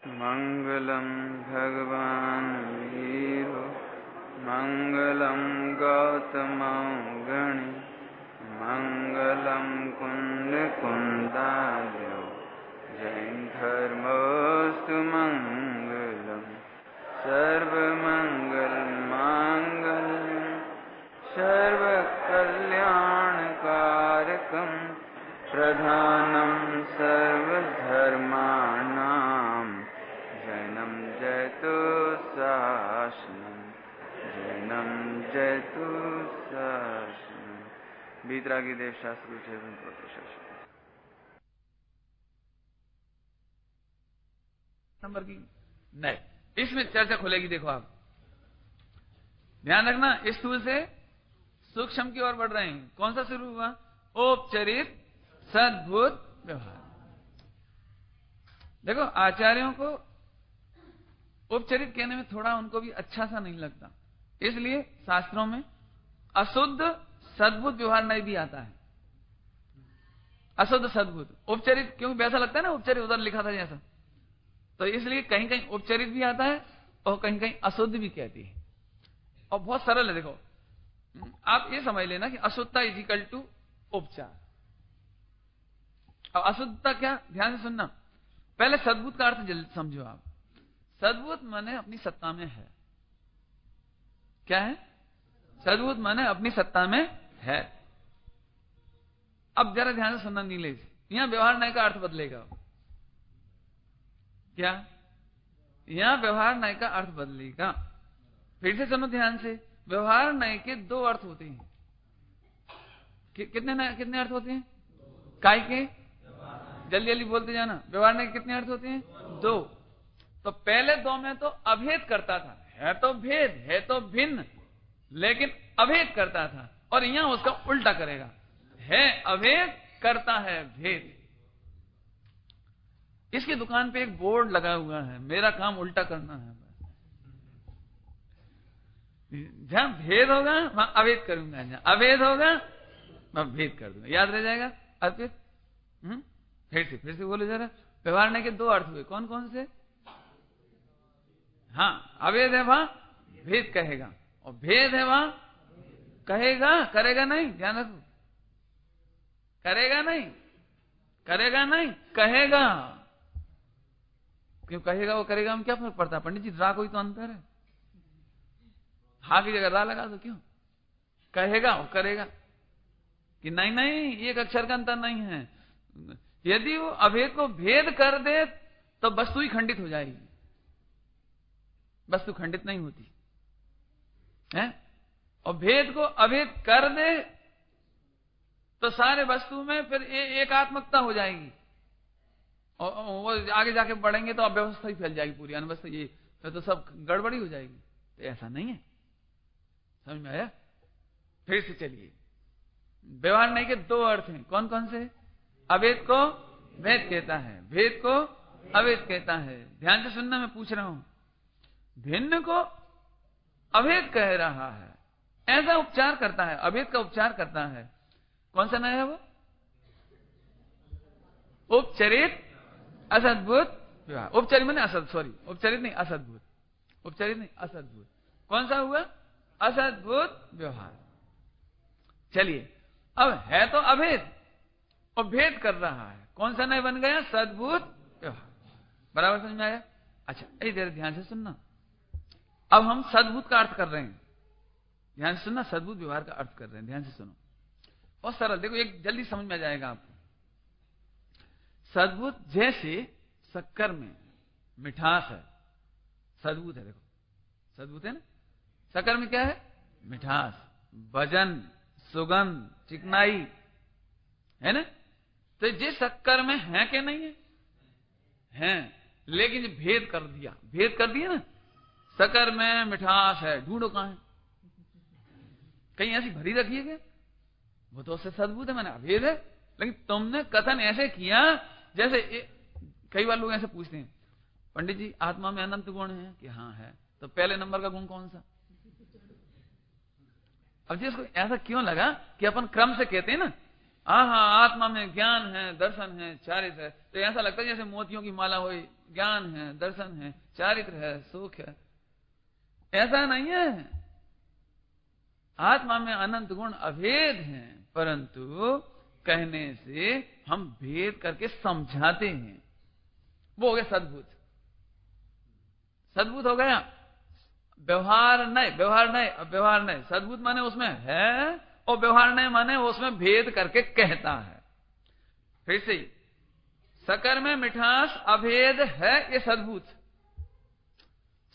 मंगलम भगवान वीरो मंगलम गौतम गणि मंगलम कुंद कुंदार्यो जैन धर्मोस्तु मंगलम सर्वमंगल मांगल्यम सर्वकल्याणकारकम प्रधानम सर्वधर्माणां जैनम जयतु शासनम जैनम जयतु शासनम। बीतरागी देव शास्त्र नंबर की नहीं, इसमें चर्चा खुलेगी। देखो आप ध्यान रखना, इस स्थूल से सूक्ष्म की ओर बढ़ रहे हैं। कौन सा शुरू हुआ? औपचारिक सद्भूत व्यवहार। देखो आचार्यों को औपचारिक कहने में थोड़ा उनको भी अच्छा सा नहीं लगता, इसलिए शास्त्रों में अशुद्ध सद्भूत व्यवहार नहीं भी आता है। अशुद्ध सद्भूत औपचारिक, क्योंकि वैसा लगता है ना औपचारिक उधर लिखा था जैसा, तो इसलिए कहीं कहीं औपचारिक भी आता है और कहीं कहीं अशुद्ध भी कहती है। और बहुत सरल है। देखो आप ये समझ लेना कि अशुद्धता इज इक्वल टू उपचार। अब अशुद्धता क्या, ध्यान से सुनना। पहले सद्भूत का अर्थ जल्दी समझो आप। सद्भूत माने अपनी सत्ता में है। क्या है? सद्भूत माने अपनी सत्ता में है। अब जरा ध्यान से सुनना नीलेश, यहां व्यवहार न्याय का अर्थ बदलेगा। क्या? यहां व्यवहार न्याय का अर्थ बदलेगा। फिर से सुनो ध्यान से। व्यवहार न्याय के दो अर्थ होते हैं। कितने अर्थ होते हैं? काय के? जल्दी जल्दी बोलते जाना। व्यवहार न्याय के कितने अर्थ होते हैं? दो। तो पहले दो में तो अभेद करता था, है तो भेद, है तो भिन्न, लेकिन अभेद करता था। और यहां उसका उल्टा करेगा, है अभेद, करता है भेद। इसकी दुकान पे एक बोर्ड लगा हुआ है, मेरा काम उल्टा करना है। जहां भेद होगा वहां अभेद करूंगा, जहां अभेद होगा वहां भेद कर दूंगा। याद रह जाएगा अर्पित? फिर से बोलो जरा। व्यवहार न्याय के दो अर्थ हुए, कौन कौन से? हाँ, अभेद है वहां भेद कहेगा, और भेद है वहां कहेगा, करेगा नहीं। ध्यान रखो, करेगा नहीं, करेगा नहीं, कहेगा। क्यों कहेगा वो करेगा में क्या फर्क पड़ता है? पंडित जी रा कोई तो अंतर है। हा की जगह रा लगा दो। क्यों? कहेगा वो करेगा कि नहीं नहीं, एक अक्षर का अंतर नहीं है। यदि वो अभेद को भेद कर दे तो वस्तु ही खंडित हो जाएगी। वस्तु खंडित नहीं होती है। और भेद को अभेद कर दे तो सारे वस्तु में फिर एकात्मकता हो जाएगी, और वो आगे जाके बढ़ेंगे तो अव्यवस्था ही फैल जाएगी, पूरी अनवस्था, ये फिर तो सब गड़बड़ी हो जाएगी। तो ऐसा नहीं है, समझ में आया? फिर से चलिए। व्यवहार न्याय के दो अर्थ हैं, कौन कौन से? अभेद को भेद कहता है, भेद को अभेद कहता है। ध्यान से सुनना, मैं पूछ रहा हूं। भिन्न को अभेद कह रहा है, ऐसा उपचार करता है, अभेद का उपचार करता है। कौन सा न्याय है वो? उपचरित असद्भुत व्यवहार। उपचरित मैंने असद, सॉरी, उपचरित नहीं असद्भुत, उपचरित नहीं असद्भुत। कौन सा हुआ? असद्भुत व्यवहार। चलिए, अब है तो अभेद और भेद कर रहा है, कौन सा न्याय बन गया? सद्भुत व्यवहार। बराबर समझ में आया? अच्छा, इधर ध्यान से सुनना। अब हम सद्भुत का अर्थ कर रहे हैं, ध्यान से सुनना। सद्भुत व्यवहार का अर्थ कर रहे हैं, ध्यान से सुनो। बहुत सरल, देखो एक जल्दी समझ में आ जाएगा आपको। सद्भुत जैसे शक्कर में मिठास है, सद्भुत है। देखो सद्भुत है ना, शक्कर में क्या है? मिठास, वजन, सुगंध, चिकनाई है ना। तो जिस शक्कर में है कि नहीं है? है, लेकिन जो भेद कर दिया, भेद कर दिया ना, शक्कर में मिठास है, ढूंढो कहां है? कहीं ऐसी भरी रखी है क्या? वो तो उससे सद्भुत है, मैंने अभेद है। लेकिन तुमने कथन ऐसे किया जैसे कई बार लोग ऐसे पूछते हैं, पंडित जी आत्मा में अनंत गुण है कि हाँ है, तो पहले नंबर का गुण कौन सा? अब जिसको ऐसा क्यों लगा कि अपन क्रम से कहते हैं ना, हाँ आत्मा में ज्ञान है, दर्शन है, चारित्र है, तो ऐसा लगता है जैसे मोतियों की माला हो ज्ञान है, दर्शन है, चारित्र है, सुख है, ऐसा नहीं है। आत्मा में अनंत गुण अभेद हैं, परंतु कहने से हम भेद करके समझाते हैं। वो हो गया सद्भूत। सद्भूत हो गया। व्यवहार नहीं। सद्भूत माने उसमें है, और व्यवहार नहीं माने उसमें भेद करके कहता है। फिर से शक्कर में मिठास अभेद है, ये सद्भूत।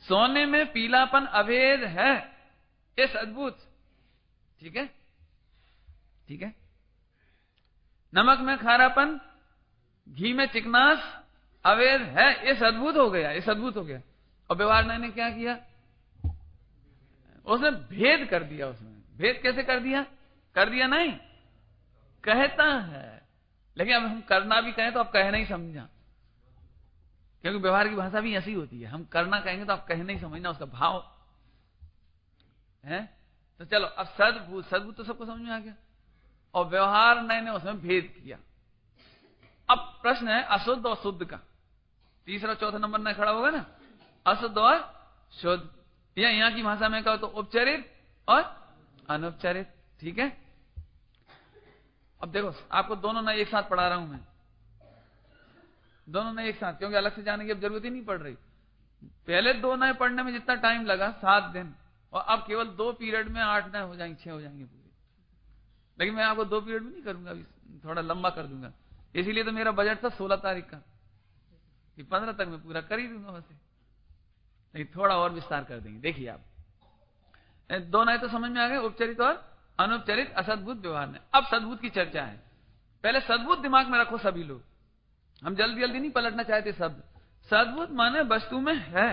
सोने में पीलापन अभेद है, ये सद्भूत। ठीक है, ठीक है। नमक में खारापन, घी में चिकनास अभेद है, ये सद्भूत हो गया, ये सद्भूत हो गया। और व्यवहार ने क्या किया? उसने भेद कर दिया। उसमें भेद कैसे कर दिया? कर दिया नहीं, कहता है। लेकिन अब हम करना भी कहें तो आप कह नहीं समझा, क्योंकि व्यवहार की भाषा भी ऐसी होती है। हम करना कहेंगे तो आप कह नहीं समझना उसका भाव है। तो चलो, अब सद्भूत तो सबको समझ में आ गया, और व्यवहार ने उसमें भेद किया। अब प्रश्न है अशुद्ध और शुद्ध का। तीसरा चौथा नंबर में खड़ा होगा ना, अशुद्ध और शुद्ध। या यहां की भाषा में कहो तो उपचरित और अनुपचरित। ठीक है। अब देखो, आपको दोनों ना एक साथ पढ़ा रहा हूं मैं, दोनों ने एक साथ, क्योंकि अलग से जाने की अब जरूरत ही नहीं पड़ रही। पहले 2 नए पढ़ने में जितना टाइम लगा 7 दिन, और अब केवल 2 पीरियड में 8 नए हो जाएंगे, 6 हो जाएंगे पूरे। लेकिन मैं आपको 2 पीरियड में नहीं करूंगा, अभी थोड़ा लंबा कर दूंगा। इसीलिए तो मेरा बजट था 16 तारीख का, कि 15 तक मैं पूरा कर ही दूंगा वैसे, लेकिन थोड़ा और विस्तार कर देंगे। देखिए आप, 2 नए तो समझ में आ गए, उपचरित और अनुपचरित, असद्भूत, व्यवहार ने। अब सद्भूत की चर्चा है। पहले सद्भूत दिमाग में रखो सभी लोग, हम जल्दी जल्दी नहीं पलटना चाहते शब्द। सद्भूत माने वस्तु में है,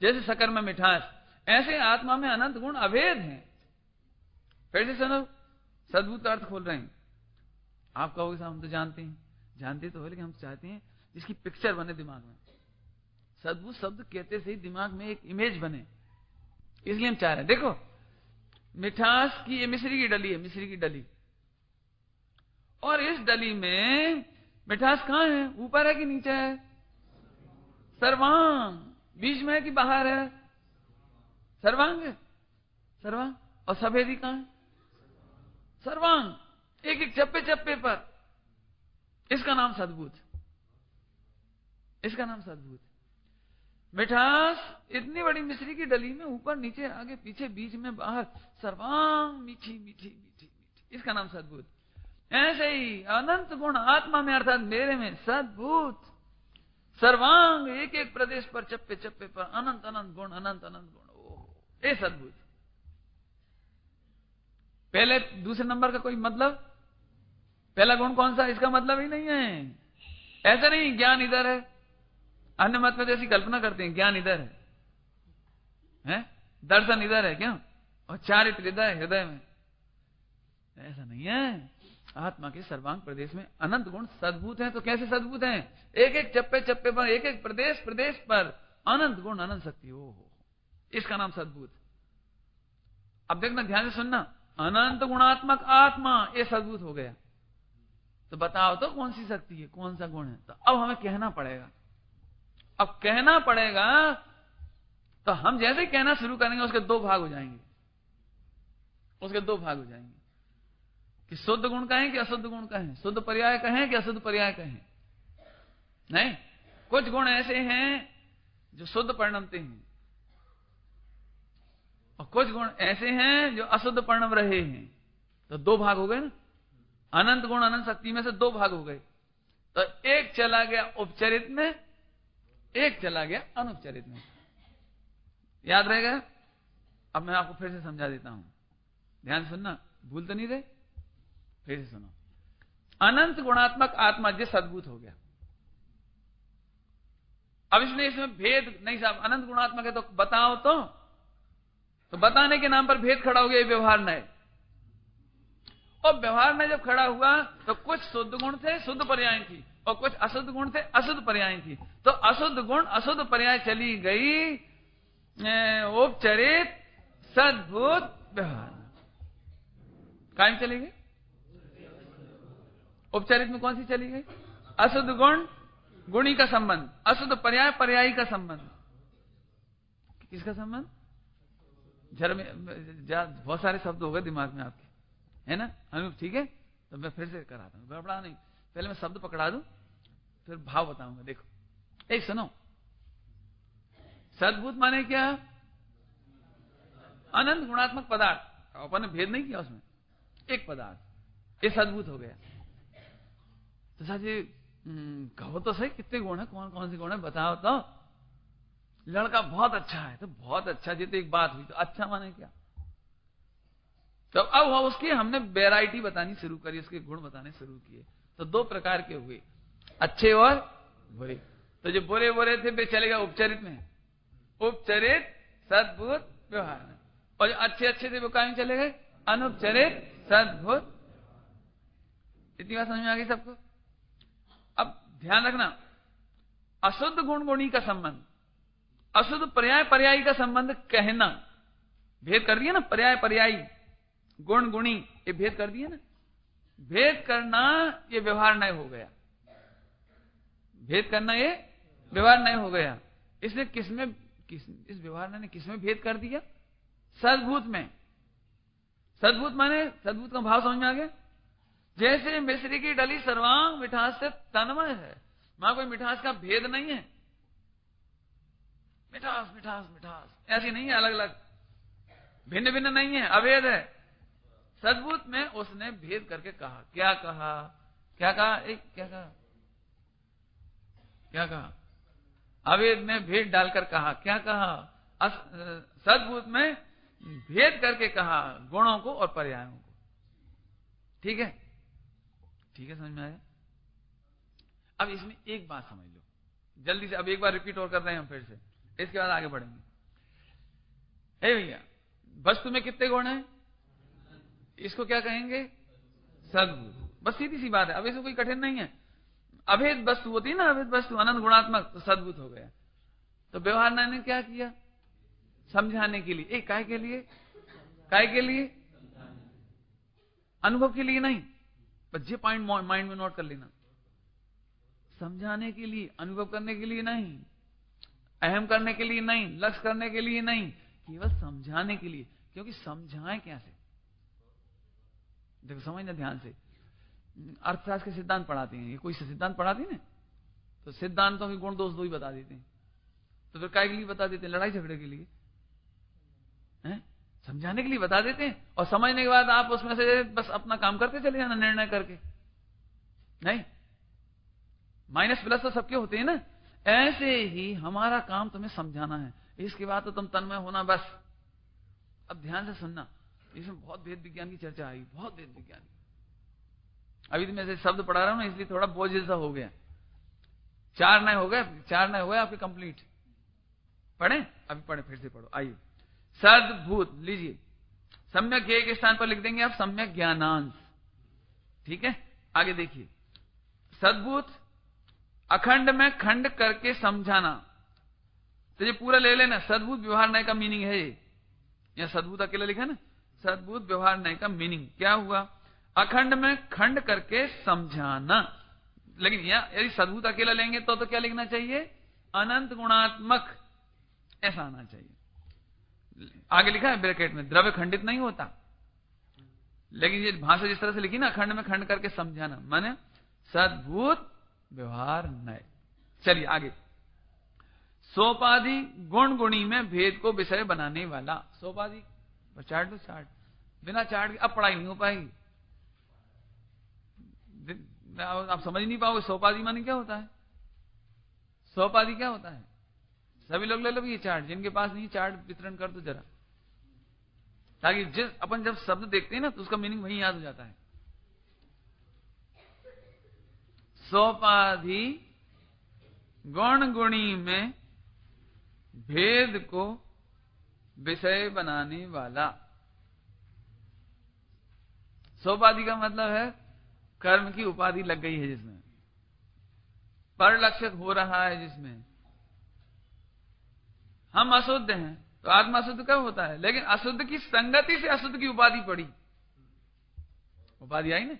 जैसे शक्कर में मिठास, ऐसे आत्मा में अनंत गुण अभेद हैं। फिर से सुनो, सद्भूत का अर्थ खोल रहे हैं। आप कहोगे साहब हम तो जानते तो हो, लेकिन हम चाहते हैं इसकी पिक्चर बने दिमाग में। सद्भूत शब्द कहते से ही दिमाग में एक इमेज बने, इसलिए हम चाह रहे हैं। देखो, मिठास की ये मिश्री की डली है, मिश्री की डली, और इस डली में मिठास कहां है? ऊपर है कि नीचे है? सर्वांग। बीच में है कि बाहर है? सर्वांग है, सर्वांग। और सफेदी कहां है? सर्वांग। एक एक चप्पे चप्पे पर। इसका नाम सद्भूत, इसका नाम सद्भूत। मिठास इतनी बड़ी मिश्री की डली में ऊपर नीचे आगे पीछे बीच में बाहर, सर्वांग मीठी मीठी मीठी मीठी, इसका नाम सद्भूत। ऐसे ही अनंत गुण आत्मा में अर्थात मेरे में सद्भूत, सर्वांग, एक एक प्रदेश पर चप्पे चप्पे पर अनंत अनंत गुण, अनंत अनंत गुण, ये सद्भूत। पहले दूसरे नंबर का कोई मतलब? पहला गुण कौन सा? इसका मतलब ही नहीं है। ऐसा नहीं ज्ञान इधर है, अन्य मत में जैसी कल्पना करते हैं ज्ञान इधर है, दर्शन इधर है क्या, और चारित्र इधर हृदय में। ऐसा नहीं है। आत्मा के सर्वांग प्रदेश में अनंत गुण सद्भूत हैं। तो कैसे सद्भूत हैं? एक एक चप्पे चप्पे पर, एक एक प्रदेश प्रदेश पर अनंत गुण, अनंत शक्ति। हो, इसका नाम सद्भूत। अब देखना, ध्यान से सुनना, अनंत गुणात्मक आत्मा, ये सद्भूत हो गया। तो बताओ तो कौन सी शक्ति है, कौन सा गुण है? तो अब हमें कहना पड़ेगा। अब कहना पड़ेगा, तो हम जैसे ही कहना शुरू करेंगे उसके 2 भाग हो जाएंगे, उसके 2 भाग हो जाएंगे कि शुद्ध गुण कहें कि अशुद्ध गुण कहें, शुद्ध पर्याय कहें कि अशुद्ध पर्याय कहें। नहीं, कुछ गुण ऐसे हैं जो शुद्ध परिणमते हैं, और कुछ गुण ऐसे हैं जो अशुद्ध परिणम रहे हैं। तो 2 भाग हो गए ना। अनंत गुण अनंत शक्ति में से 2 भाग हो गए। तो एक चला गया उपचरित में, एक चला गया अनुपचरित में। याद रहेगा? अब मैं आपको फिर से समझा देता हूं, ध्यान सुनना, भूल तो नहीं रहे। फिर से सुनो, अनंत गुणात्मक आत्मा जो सद्भूत हो गया। अब इसमें भेद नहीं साहब, अनंत गुणात्मक है तो बताओ तो बताने के नाम पर भेद खड़ा हो गया, व्यवहार नए। और व्यवहार में जब खड़ा हुआ तो कुछ शुद्ध गुण थे, शुद्ध पर्याय थी, और कुछ अशुद्ध गुण थे, अशुद्ध पर्याय थी। तो अशुद्ध गुण अशुद्ध पर्याय चली गई उपचरित सद्भूत व्यवहार। कायम चली गई। उपचरित में कौन सी चली गई? अशुद्ध गुण गुणी का संबंध, अशुद्ध पर्याय पर्यायी का संबंध। किसका संबंध? जरा में बहुत सारे शब्द हो गए दिमाग में आपके, है ना अनूप? ठीक है, तो मैं फिर से कराता हूं, गड़बड़ा नहीं। पहले मैं शब्द पकड़ा दूं, फिर भाव बताऊंगा। देखो, सुनो, सद्भूत माने क्या? अनंत गुणात्मक पदार्थ। अपन ने भेद नहीं किया उसमें, एक पदार्थ, ये सद्भूत हो गया। तो साहब जी कहो तो सही, कितने गुण है, कौन कौन से गुण है बताओ तो। लड़का बहुत अच्छा है, तो बहुत अच्छा जी, तो एक बात हुई, तो अच्छा माने क्या? तो अब उसकी हमने वैरायटी बतानी शुरू करी, उसके गुण बताने शुरू किए। तो दो प्रकार के हुए, अच्छे और बुरे। तो जो बुरे बुरे थे वे चले गए उपचरित में, उपचरित सद्भूत व्यवहार में। और जो अच्छे अच्छे थे वो कहां में चले गए? अनुपचरित सद्भूत। इतनी बात समझ में आ गई सबको? अब ध्यान रखना, अशुद्ध गुण गुणी का संबंध, अशुद्ध पर्याय पर्यायी का संबंध कहना, भेद कर दिया ना, पर्याय पर्यायी, गुण गुणी, ये भेद कर दिया ना। भेद करना ये व्यवहार नय हो गया, भेद करना ये व्यवहार नय हो गया। इसने इस व्यवहार ने किसमें भेद कर दिया? सद्भूत में। सद्भूत माने, सद्भूत का भाव समझ में आ गया? जैसे मिश्री की डली सर्वांग मिठास से तन्मय है, वहां कोई मिठास का भेद नहीं है, मिठास मिठास मिठास ऐसी नहीं है, अलग अलग भिन्न भिन्न नहीं है, अभेद है। सद्भूत में उसने भेद करके कहा। क्या कहा? क्या कहा? क्या कहा? क्या कहा? अभेद में भेद डालकर कहा। क्या कहा? सद्भूत में भेद करके कहा, गुणों को और पर्यायों को। ठीक है, ठीक है, समझ में आया? अब इसमें एक बात समझ लो जल्दी से, अब एक बार रिपीट और कर रहे हैं हम फिर से, इसके बाद आगे बढ़ेंगे। हे भैया, वस्तु में कितने गुण हैं? इसको क्या कहेंगे? सद्भूत। बस सीधी सी बात है, अब इसमें कोई कठिन नहीं है। अभेद वस्तु होती है ना, अभेद वस्तु अनंत गुणात्मक, तो सद्भूत हो गया। तो व्यवहार ने क्या किया? समझाने के लिए। काय के लिए? काय के लिए? अनुभव के लिए नहीं, बस ये पॉइंट माइंड में नोट कर लेना। समझाने के लिए, अनुभव करने के लिए नहीं, अहम करने के लिए नहीं, लक्ष्य करने के लिए नहीं, केवल समझाने के लिए। क्योंकि समझाएं कैसे? देखो समझना ध्यान से, अर्थशास्त्र के सिद्धांत पढ़ाते हैं, ये कोई सिद्धांत पढ़ाते हैं ना, तो सिद्धांतों के गुण दोष दो ही बता देते हैं। तो फिर काय के लिए बता देते हैं? लड़ाई झगड़े के लिए, हैं? समझाने के लिए बता देते हैं, और समझने के बाद आप उसमें से बस अपना काम करते चले जाना, निर्णय करके। नहीं, माइनस प्लस तो सबके होते हैं ना। ऐसे ही हमारा काम तुम्हें समझाना है, इसके बाद तो तुम तन्मय होना बस। अब ध्यान से सुनना, इसमें बहुत वेद विज्ञान की चर्चा आई, बहुत वेद विज्ञान की। अभी तो मैं ऐसे शब्द पढ़ा रहा हूं ना, इसलिए थोड़ा बोझ जैसा हो गया। 4 नए हो गए आपके कंप्लीट। पढ़े? अभी पढ़े, फिर से पढ़ो। आइए, सद्भूत लीजिए, सम्यक ज्ञेय के स्थान पर लिख देंगे आप सम्यक ज्ञानांश। ठीक है, आगे देखिए, सद्भूत अखंड में खंड करके समझाना। तो ये पूरा ले लेना, सद्भूत व्यवहार नय का मीनिंग है ये। यहां सद्भूत अकेला लिखा ना, सद्भूत व्यवहार नय का मीनिंग क्या हुआ? अखंड में खंड करके समझाना। लेकिन यदि सद्भूत अकेला लेंगे तो क्या लिखना चाहिए? अनंत गुणात्मक, ऐसा आना चाहिए। आगे लिखा है ब्रैकेट में, द्रव्य खंडित नहीं होता। लेकिन ये भाषा जिस तरह से लिखी ना, अखंड में खंड करके समझाना, माने सद्भूत व्यवहार नय। चलिए आगे, सोपाधि गुण गुणी में भेद को विषय बनाने वाला। सोपाधि चार्ट दो, चार्ट बिना चार्ट के अब पढ़ाई नहीं हो पाएगी, आप समझ नहीं पाओगे। सोपाधि माने क्या होता है? सोपाधि क्या होता है? सभी लोग ले लो ये चार्ट, जिनके पास नहीं चार्ट वितरण कर दो जरा, ताकि अपन जब शब्द देखते हैं ना तो उसका मीनिंग वही याद हो जाता है। सोपाधि गुण गुणी में भेद को विषय बनाने वाला। सोपाधि का मतलब है कर्म की उपाधि लग गई है जिसमें, परलक्षित हो रहा है जिसमें। हम अशुद्ध हैं तो आत्मा अशुद्ध कब होता है? लेकिन अशुद्ध की संगति से अशुद्ध की उपाधि पड़ी, उपाधि आई ना।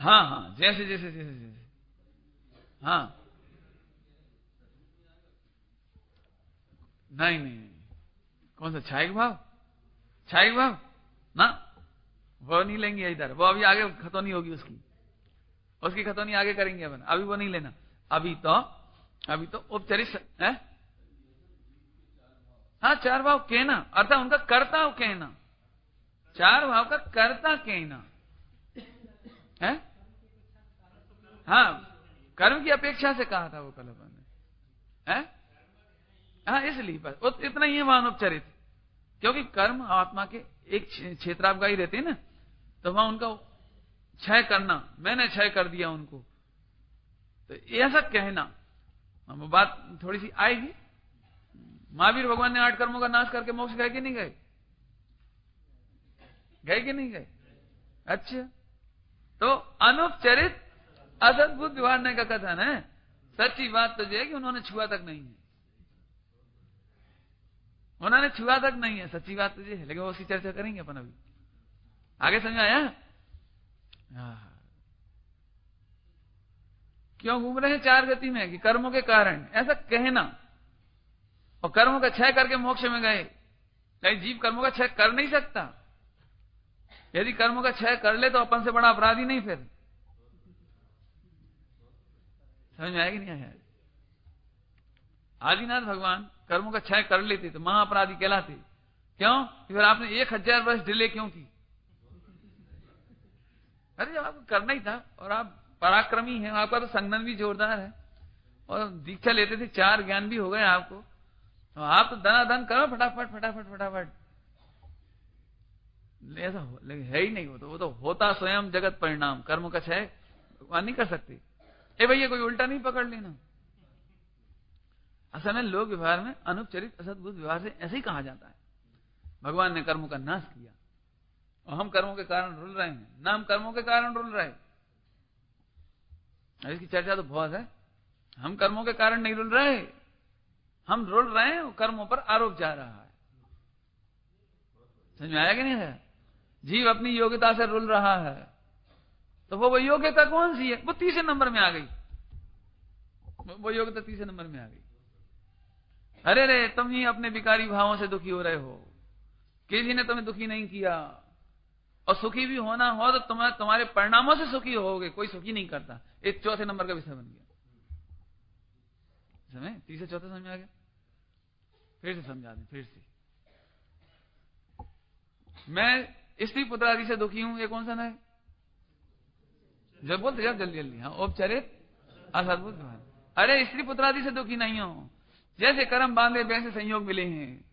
हाँ हाँ, जैसे जैसे जैसे जैसे, हाँ, नहीं नहीं नहीं, कौन सा छायक भाव? छायक भाव ना, वो नहीं लेंगे इधर, वो अभी आगे खतौनी होगी उसकी खतौनी आगे करेंगे अपन, अभी वो नहीं लेना। अभी तो उपचरित है। हाँ, चार भाव कहना अर्थात उनका कर्ता कहना, चार भाव का कर्ता कहना है। हाँ, कर्म की अपेक्षा से कहा था वो कल अपन ने, है। हाँ, इसलिए बस इतना ही है वहां अनुपचरित, क्योंकि कर्म आत्मा के एक क्षेत्रावगाही रहते हैं ना, तो वहां उनका क्षय करना, मैंने क्षय कर दिया उनको, तो ऐसा कहना, हम बात थोड़ी सी आएगी। महावीर भगवान ने 8 कर्मों का नाश करके मोक्ष गए कि नहीं गए? गए कि नहीं गए? अच्छा, तो अनुपचरित असद्भुत व्यवहार का कथन है। सच्ची बात तो ये है कि उन्होंने छुआ तक नहीं है, उन्होंने छुआ तक नहीं है, सच्ची बात तो ये है। लेकिन वो उसकी चर्चा करेंगे अपन अभी आगे, समझ आया? क्यों घूम रहे हैं 4 गति में? कि कर्मों के कारण ऐसा कहना, और कर्मों का क्षय करके मोक्ष में गए। लेकिन जीव कर्मों का क्षय कर नहीं सकता। यदि कर्मों का क्षय कर ले तो अपन से बड़ा अपराधी नहीं। फिर समझ में आया कि नहीं आया? आदिनाथ भगवान कर्मों का क्षय कर लेते तो महाअपराधी कहलाते। क्यों? फिर आपने 1000 वर्ष डिले क्यों की? अरे जब आपको करना ही था, और आप पराक्रमी हैं, आपका तो संगठन भी जोरदार है, और दीक्षा लेते थे, 4 ज्ञान भी हो गए आपको, तो आप तो धनाधन करो फटाफट फटाफट फटाफट। ऐसा लेकिन है ही नहीं। वो तो होता स्वयं जगत परिणाम, कर्म का क्षय भगवान नहीं कर सकते। ए भैया कोई उल्टा नहीं पकड़ लेना। असल में लोक व्यवहार में अनुपचरित असद्भुत व्यवहार से ऐसे ही कहा जाता है, भगवान ने कर्मों का नाश किया और हम कर्मों के कारण रुल रहे हैं, ना हम कर्मों के कारण रुल रहे। इसकी चर्चा तो बहुत है। हम कर्मों के कारण नहीं रुल रहे, हम रुल रहे हैं, कर्मों पर आरोप जा रहा है। समझ में आया कि नहीं है? जीव अपनी योग्यता से रुल रहा है, तो वो योग्यता कौन सी है? वो 30 नंबर में आ गई। वो योग्यता 30 नंबर में आ गई। अरे रे, तुम ही अपने विकारी भावों से दुखी हो रहे हो, किसी ने तुम्हें दुखी नहीं किया। और सुखी भी होना हो तो तुम्हारे परिणामों से सुखी होगे, कोई सुखी नहीं करता। एक 4 नंबर का विषय बन गया। समझ? 30 से 4 समझ में आ गया? फिर से समझा दें, फिर से। मैं स्त्री पुत्र आदि से दुखी हूं, ये कौन सा है? जब बोलते जब जल्दी जल्दी। हाँ, औपचारिक असद्भुत व्यवहार। अरे स्त्री पुत्र आदि से दुखी नहीं हो, जैसे कर्म बांधे वैसे संयोग मिले हैं,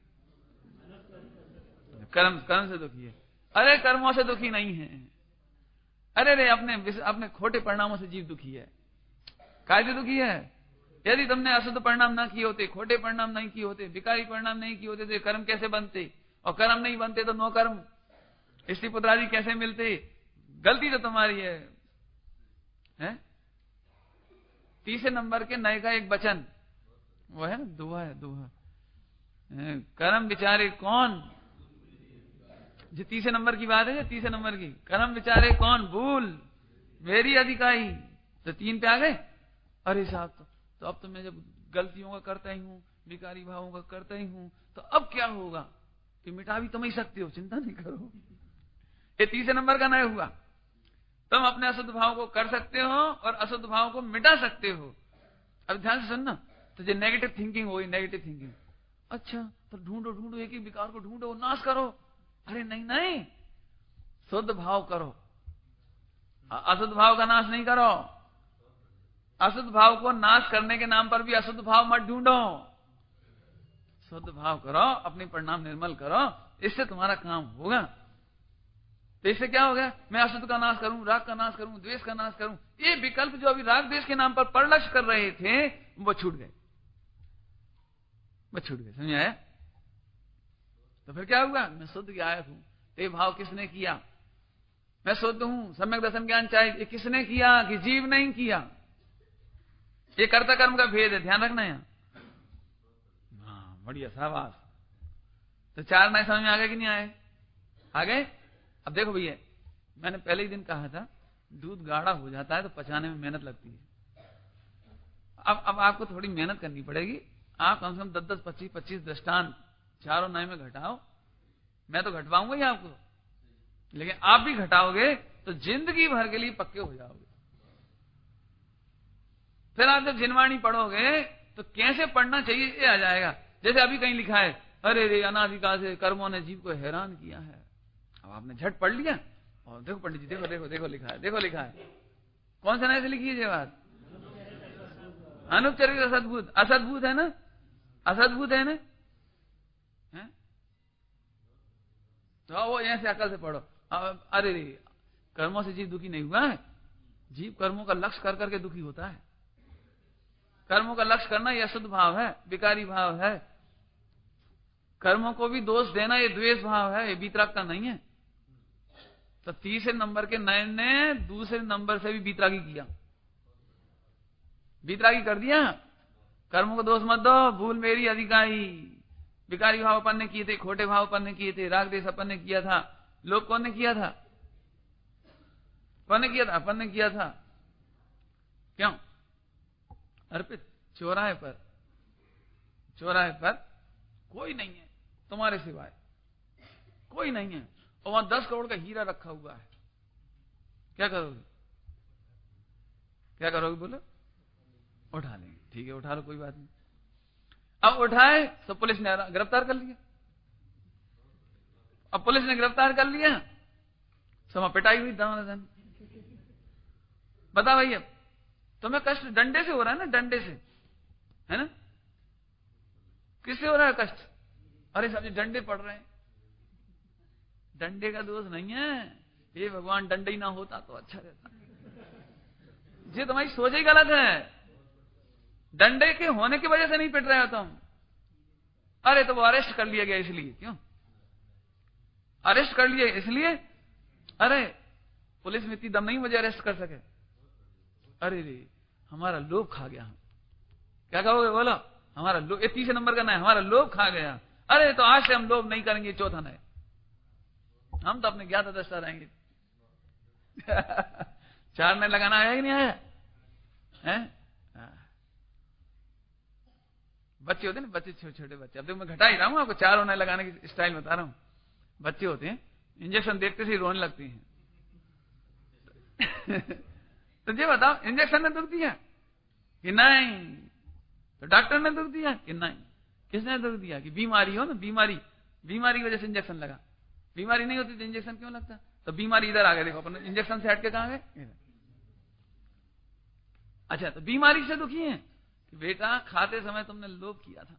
कर्म से दुखी है। अरे कर्मों से दुखी नहीं है। अरे रे, अपने खोटे परिणामों से जीव दुखी है। काय से दुखी है? यदि तुमने अशुद्ध परिणाम ना किए होते, खोटे परिणाम नहीं किए होते, विकारी परिणाम नहीं किए होते, तो कर्म कैसे बनते? और कर्म नहीं बनते तो नो कर्म, स्त्री पुत्र आदि कैसे मिलते? गलती तो तुम्हारी है। 30 नंबर के नए का एक वचन वो है ना, दुआ है, दुआ। कर्म विचारे कौन, जो 30 नंबर की बात है, जो 30 नंबर की, कर्म विचारे कौन भूल मेरी अधिकाई। तो 3 पे आ गए। अरे साहब, तो अब तो मैं जब गलतियों का करता ही हूं, विकारी भावों का करता ही हूं, तो अब क्या होगा? कि मिटा भी तुम ही सकते हो, चिंता नहीं करो। ये 30 नंबर का नया हुआ। तुम अपने अशुद्ध भाव को कर सकते हो और अशुद्ध भाव को मिटा सकते हो। अब ध्यान से सुनना, तो जो नेगेटिव थिंकिंग हुई, नेगेटिव थिंकिंग, अच्छा तो ढूंढो एक ही विकार को ढूंढो, नाश करो। अरे नहीं, शुद्ध भाव करो, अशुद्ध भाव का नाश नहीं करो। अशुद्ध भाव को नाश करने के नाम पर भी अशुद्ध भाव मत ढूंढो, शुद्ध भाव करो, अपने परिणाम निर्मल करो, इससे तुम्हारा काम होगा। तो इससे क्या हो गया? मैं अशुद्ध का नाश करूं, राग का नाश करूं, द्वेष का नाश करूं, ये विकल्प जो अभी राग द्वेष के नाम पर परलक्ष्य कर रहे थे, वो छूट गए, समझ आया? तो फिर क्या हुआ? मैं शुद्ध की आयत हूं। ये भाव किसने किया? मैं शुद्ध हूं, सम्यक दर्शन ज्ञान चाहिए। ये किसने किया? कि जीव नहीं किया। ये कर्ता कर्म का भेद है, ध्यान रखना है। हाँ, बढ़िया, शाबाश। तो 4 नए समझ में आ गए कि नहीं आए? आ गए? अब देखो भैया, मैंने पहले ही दिन कहा था दूध गाढ़ा हो जाता है तो पचाने में मेहनत लगती है। अब आपको थोड़ी मेहनत करनी पड़ेगी। आप कम से कम 10-10, 25-25 दृष्टांत चारों नए में घटाओ। मैं तो घटवाऊंगा ही आपको, लेकिन आप भी घटाओगे तो जिंदगी भर के लिए पक्के हो जाओगे। फिर आप जब जिनवाणी पढ़ोगे तो कैसे पढ़ना चाहिए ये आ जाएगा। जैसे अभी कहीं लिखा है, अरे रे अनादिकाल से कर्मों ने जीव को हैरान किया है। अब आपने झट पढ़ लिया और देखो पंडित जी, देखो देखो देखो लिखा है, देखो लिखा है। कौन से नए से लिखी है ये बात? अनुपचरित असद्भुत। असद्भुत है ना, असद्भुत है ना, है? तो वो ऐसे अकल से पढ़ो। अरे रे कर्मों से जीव दुखी नहीं हुआ है, जीव कर्मों का लक्ष्य कर करके दुखी होता है। कर्मों का लक्ष्य करना यह अशुद्ध भाव है, विकारी भाव है। कर्मों को भी दोष देना ये द्वेष भाव है, ये वीतरागता नहीं है। तो तीसरे नंबर के नयन ने दूसरे नंबर से भी वीतरागी किया, वीतरागी कर दिया। कर्मों को दोष मत दो, भूल मेरी अधिकाई। विकारी भाव अपन ने किए थे, खोटे भाव अपन ने किए थे, राग देश अपन ने किया था। लोग कौन ने किया था? कौन ने किया था? अपन ने किया था। क्यों? अर्पित चौराहे पर कोई नहीं है तुम्हारे सिवाय, कोई नहीं है, और वहां 10 करोड़ का हीरा रखा हुआ है। क्या करोगे? क्या करोगे बोलो? उठा लेंगे। ठीक है, उठा लो, कोई बात नहीं। अब उठाए तो पुलिस ने गिरफ्तार कर लिया। अब पुलिस ने गिरफ्तार कर लिया, समा पिटाई हुई दन। बता भाई, अब तुम्हें कष्ट डंडे से हो रहा है ना, डंडे से, है ना? किससे हो रहा है कष्ट? अरे सब डंडे पड़ रहे हैं। डंडे का दोष नहीं है, ये भगवान डंडे ही ना होता तो अच्छा रहता। ये तुम्हारी सोच ही गलत है। डंडे के होने की वजह से नहीं पिट रहे हो तुम। अरे तो वो अरेस्ट कर लिया गया इसलिए। क्यों अरेस्ट कर लिया? इसलिए अरे पुलिस में इतनी दम नहीं मुझे अरेस्ट कर सके। अरे रे हमारा लोभ खा गया। क्या कहोगे बोलो? हमारा लोभ, ये तीसरे नंबर का ना है, हमारा लोभ खा गया। अरे तो आज से हम लोभ नहीं करेंगे, चौथा नए, हम तो अपने ज्ञात दृष्टा रहेंगे। 4 नए लगाना आया कि नहीं आया है? बच्चे होते हैं ना, बच्चे छोटे छोटे बच्चे। अब देखो मैं घटा ही रहा हूं आपको, 4 नए लगाने की स्टाइल बता रहा हूं। बच्चे होते हैं, इंजेक्शन देखते से रोने लगती हैं। तो ये बताओ, इंजेक्शन ने दुख दिया कि नहीं? तो डॉक्टर ने दुख दिया कि नहीं? किसने दुख दिया? कि बीमारी हो ना, बीमारी की वजह से इंजेक्शन लगा। बीमारी नहीं होती तो इंजेक्शन क्यों लगता? तो बीमारी इधर आ गए, देखो अपन इंजेक्शन से हट के कहां गए? अच्छा, तो बीमारी से दुखी है कि बेटा खाते समय तुमने लोभ किया था,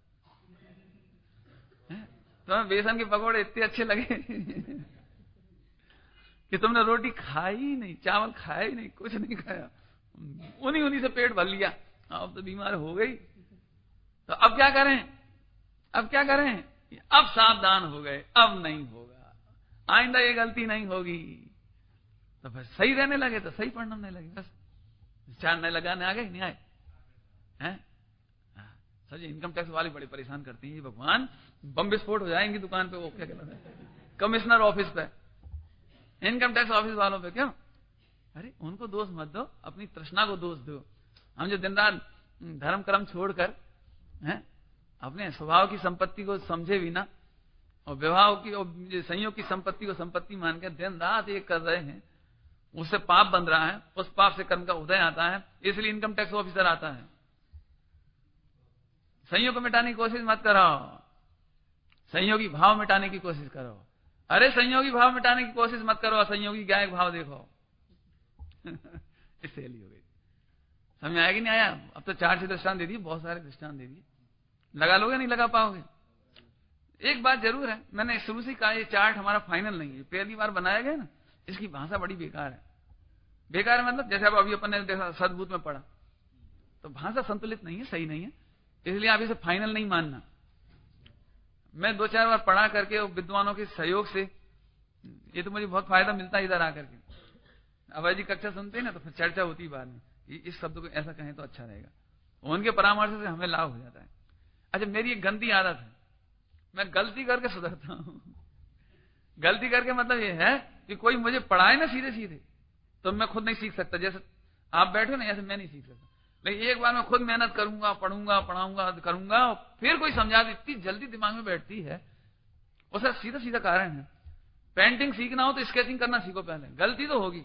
तुम्हें बेसन के पकौड़े इतने अच्छे लगे कि तुमने रोटी खाई नहीं, चावल खाया ही नहीं, कुछ नहीं खाया, उन्हीं से पेट भर लिया। अब तो बीमार हो गई। तो अब क्या करें? अब सावधान हो गए, अब नहीं होगा, आइंदा ये गलती नहीं होगी। तो फिर सही रहने लगे, तो सही परिणाम नहीं लगे। बस 4 नए लगाने आ गए, नहीं आए हैं? सर जी इनकम टैक्स वाले बड़े परेशान करती हैं, भगवान बम विस्फोट हो जाएंगी दुकान पे, वो क्या कहते हैं, कमिश्नर ऑफिस पे, इनकम टैक्स ऑफिस वालों पे। क्यों? अरे उनको दोष मत दो, अपनी तृष्णा को दोष दो। हम जो दिन रात धर्म कर्म छोड़कर अपने स्वभाव की संपत्ति को समझे बिना और विवाह की और संयोग की संपत्ति को संपत्ति मानकर दिन रात ये कर रहे हैं, उससे पाप बन रहा है, उस पाप से कर्म का उदय आता है, इसलिए इनकम टैक्स ऑफिसर आता है। संयोग को मिटाने की कोशिश मत करो, संयोगी भाव मिटाने की कोशिश करो। अरे संयोगी भाव मिटाने की कोशिश मत करो, असंयोगी गायक भाव देखो। इससे हो गई। समझ आया कि नहीं आया? अब तो 4 दृष्टांत दे दिए, बहुत सारे दृष्टांत दे दिए। लगा लोगे? नहीं लगा पाओगे। एक बात जरूर है, मैंने शुरू से कहा, ये चार्ट हमारा फाइनल नहीं है, पहली बार बनाया गया ना, इसकी भाषा बड़ी बेकार है। बेकार मतलब जैसे अब अभी अपन ने देखा सद्भूत में पढ़ा, तो भाषा संतुलित नहीं है, सही नहीं है, इसलिए आप इसे फाइनल नहीं मानना। मैं 2-4 बार पढ़ा करके विद्वानों के सहयोग से, ये तो मुझे बहुत फायदा मिलता है इधर आकर के। अभय जी कक्षा सुनते हैं ना, तो फिर चर्चा होती है बाद में, इस शब्द को ऐसा कहें तो अच्छा रहेगा, उनके परामर्श से हमें लाभ हो जाता है। अच्छा, मेरी एक गंदी आदत है, मैं गलती करके सुधरता हूं। गलती करके मतलब ये है कि कोई मुझे पढ़ाए ना सीधे सीधे, तो तो मैं खुद नहीं सीख सकता। जैसे आप बैठे ना, ऐसे मैं नहीं सीख सकता। लेकिन एक बार मैं खुद मेहनत करूंगा, पढ़ूंगा, पढ़ाऊंगा, करूंगा, फिर कोई समझा दे, इतनी जल्दी दिमाग में बैठती है। उसका सीधा सीधा कारण है, पेंटिंग सीखना हो तो स्केचिंग करना सीखो पहले। गलती तो होगी,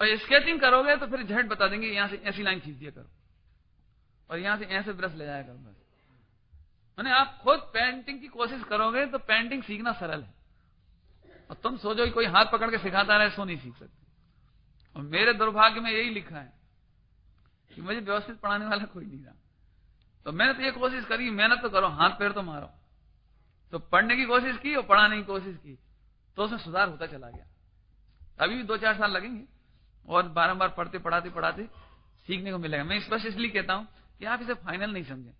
और स्केचिंग करोगे तो फिर झट बता देंगे यहां से ऐसी लाइन खींच दिया करो और यहां से ऐसे ब्रश ले जाया करो। बस मैंने आप खुद पेंटिंग की कोशिश करोगे तो पेंटिंग सीखना सरल है। और तुम सोचो कि कोई हाथ पकड़ के सिखाता रहे, सो नहीं सीख सकते। और मेरे दुर्भाग्य में यही लिखा है कि मुझे व्यवस्थित पढ़ाने वाला कोई नहीं रहा। तो मैंने तो ये कोशिश करी, मेहनत तो करो, हाथ पैर तो मारो। तो पढ़ने की कोशिश की और पढ़ाने की कोशिश की, तो उसमें सुधार होता चला गया। अभी भी 2-4 साल लगेंगे और बारंबार पढ़ते पढ़ाते पढ़ाते सीखने को मिलेगा। मैं स्पष्ट इसलिए कहता हूं कि आप इसे फाइनल नहीं समझें।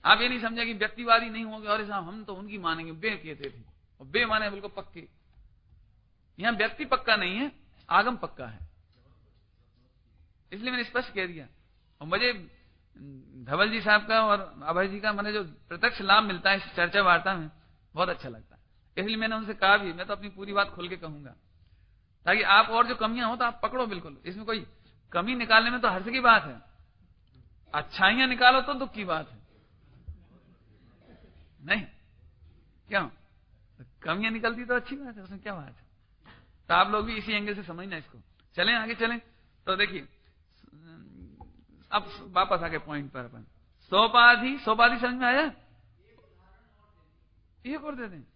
आप ये नहीं समझे कि व्यक्तिवादी नहीं होंगे और साहब हम तो उनकी मानेंगे, बे कहते थे, और बे माने बिल्कुल पक्के। यहां व्यक्ति पक्का नहीं है, आगम पक्का है। इसलिए मैंने स्पष्ट कह दिया। और मुझे धवल जी साहब का और अभय जी का मैंने जो प्रत्यक्ष लाभ मिलता है इस चर्चा वार्ता में, बहुत अच्छा लगता है। इसलिए मैंने उनसे कहा भी, मैं तो अपनी पूरी बात खोल के कहूंगा, ताकि आप और जो कमियां हो तो आप पकड़ो बिल्कुल। इसमें कोई कमी निकालने में तो हर्ष की बात है, अच्छाइयां निकालो तो दुख की बात है। नहीं क्यों? कमियां निकलती तो अच्छी बात है, उसमें क्या बात है। तो आप लोग भी इसी एंगल से समझना इसको। चलें आगे चलें। तो देखिए अब वापस आके पॉइंट पर अपन सोपाधि समझ में आया? एक और देते हैं,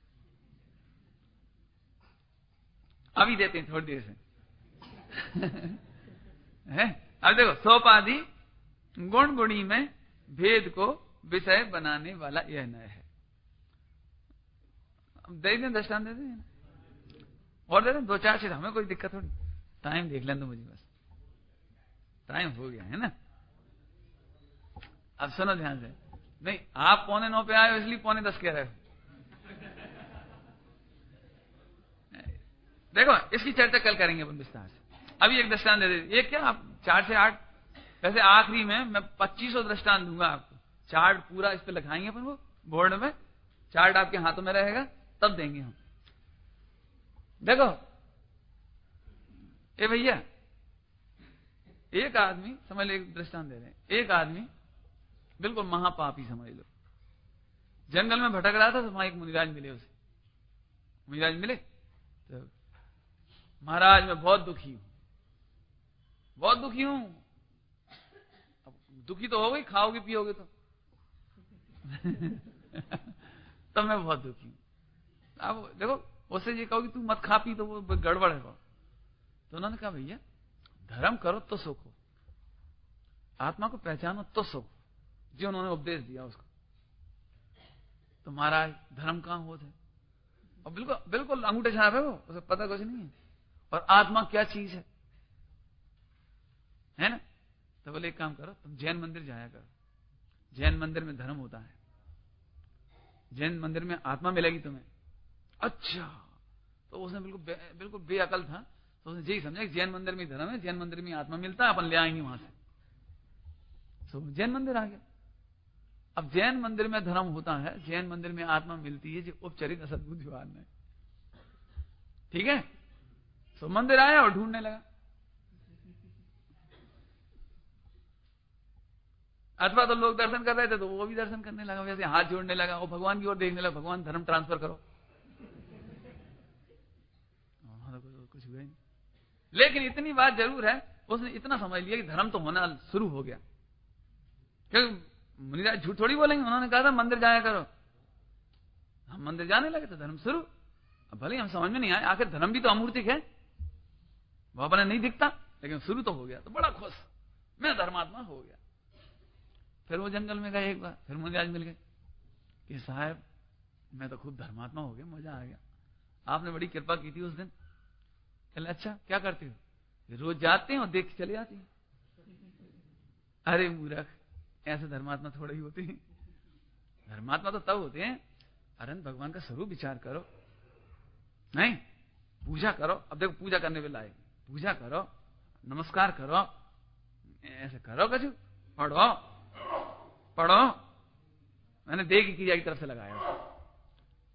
अभी देते हैं थोड़ी देर से। है अब देखो, सोपाधि गुण गुणी में भेद को विषय बनाने वाला यह नय है। दे दें दृष्टांत, दे दें और दे दें 2-4 चीज, हमें कोई दिक्कत थोड़ी। टाइम देख लें तो मुझे, बस टाइम हो गया है ना। अब सुनो ध्यान से। नहीं, आप 8:45 पे आए हो इसलिए 9:45 कह रहे हो। देखो इसकी चर्चा कल करेंगे अपन विस्तार से। अभी एक दृष्टांत दे दे। ये क्या, आप 4 से 8, वैसे आखिरी में मैं 2500 दृष्टांत दूंगा आपको। चार्ट पूरा इस पे लिखाएंगे अपन, वो बोर्ड में चार्ट आपके हाथों में रहेगा, तब देंगे हम। देखो ए भैया, एक आदमी समझ लो, एक दृष्टांत दे रहे हैं। एक आदमी बिल्कुल महापापी समझ लो, जंगल में भटक रहा था, तो वहां एक मुनिराज मिले उसे। मुनिराज मिले तो, महाराज मैं बहुत दुखी हूं, बहुत दुखी हूं। अब दुखी तो हो गई, खाओगे पियोगे तो। तब मैं बहुत दुखी हूं। अब देखो उससे ये कहो कि तू मत खा पी, तो वो गड़बड़ है। तो उन्होंने कहा भैया धर्म करो तो सुख हो, आत्मा को पहचानो तो सुख। जो उन्होंने उपदेश दिया उसको। तो महाराज धर्म कहां होता है, और बिल्कुल बिल्कुल अंगूठे छाप है वो, उसे पता कुछ नहीं है। और आत्मा क्या चीज है ना। तो बोले एक काम करो, तुम जैन मंदिर जाया करो, जैन मंदिर में धर्म होता है, जैन मंदिर में आत्मा मिलेगी तुम्हें। अच्छा, तो उसने बिल्कुल बेअकल था, तो उसने यही समझा कि जैन मंदिर में धर्म है, जैन मंदिर में आत्मा मिलता है, अपन ले आएंगे वहां से। तो जैन मंदिर आ गया। अब जैन मंदिर में धर्म होता है, जैन मंदिर में आत्मा मिलती है, जो उपचरित असद्भुत व्यवहार में। ठीक है, तो मंदिर आया और ढूंढने लगा। अथवा तो लोग दर्शन कर रहे थे तो वो भी दर्शन करने लगा, वैसे हाथ जोड़ने लगा, वो भगवान की ओर देखने लगा, भगवान धर्म ट्रांसफर करो। कुछ हुआ नहीं। लेकिन इतनी बात जरूर है, उसने इतना समझ लिया कि धर्म तो होना शुरू हो गया। क्योंकि मुनिराज झूठ थोड़ी बोलेंगे, उन्होंने कहा था मंदिर जाया करो। हम मंदिर जाने लगे तो धर्म शुरू। अब भले हम समझ में नहीं आए, आखिर धर्म भी तो अमूर्तिक है, वो अपने नहीं दिखता, लेकिन शुरू तो हो गया। तो बड़ा खुश, मैं धर्मात्मा हो गया। फिर वो जंगल में गए एक बार, फिर मुनिराज मिल गए कि साहब मैं तो खूब धर्मात्मा हो गया, मजा आ गया, आपने बड़ी कृपा की थी उस दिन। चले अच्छा क्या करते हो? रोज जाते हैं और देख के चले जाते हैं। अरे मूर्ख, ऐसे धर्मात्मा थोड़े ही होते हैं। धर्मात्मा तो तब होते हैं, अरे भगवान का स्वरूप विचार करो, नहीं पूजा करो। अब देखो पूजा करने पे लाए, पूजा करो, नमस्कार करो, ऐसे करो, कछु पढ़ो पढ़ो। मैंने देख क्रिया की तरफ से लगाया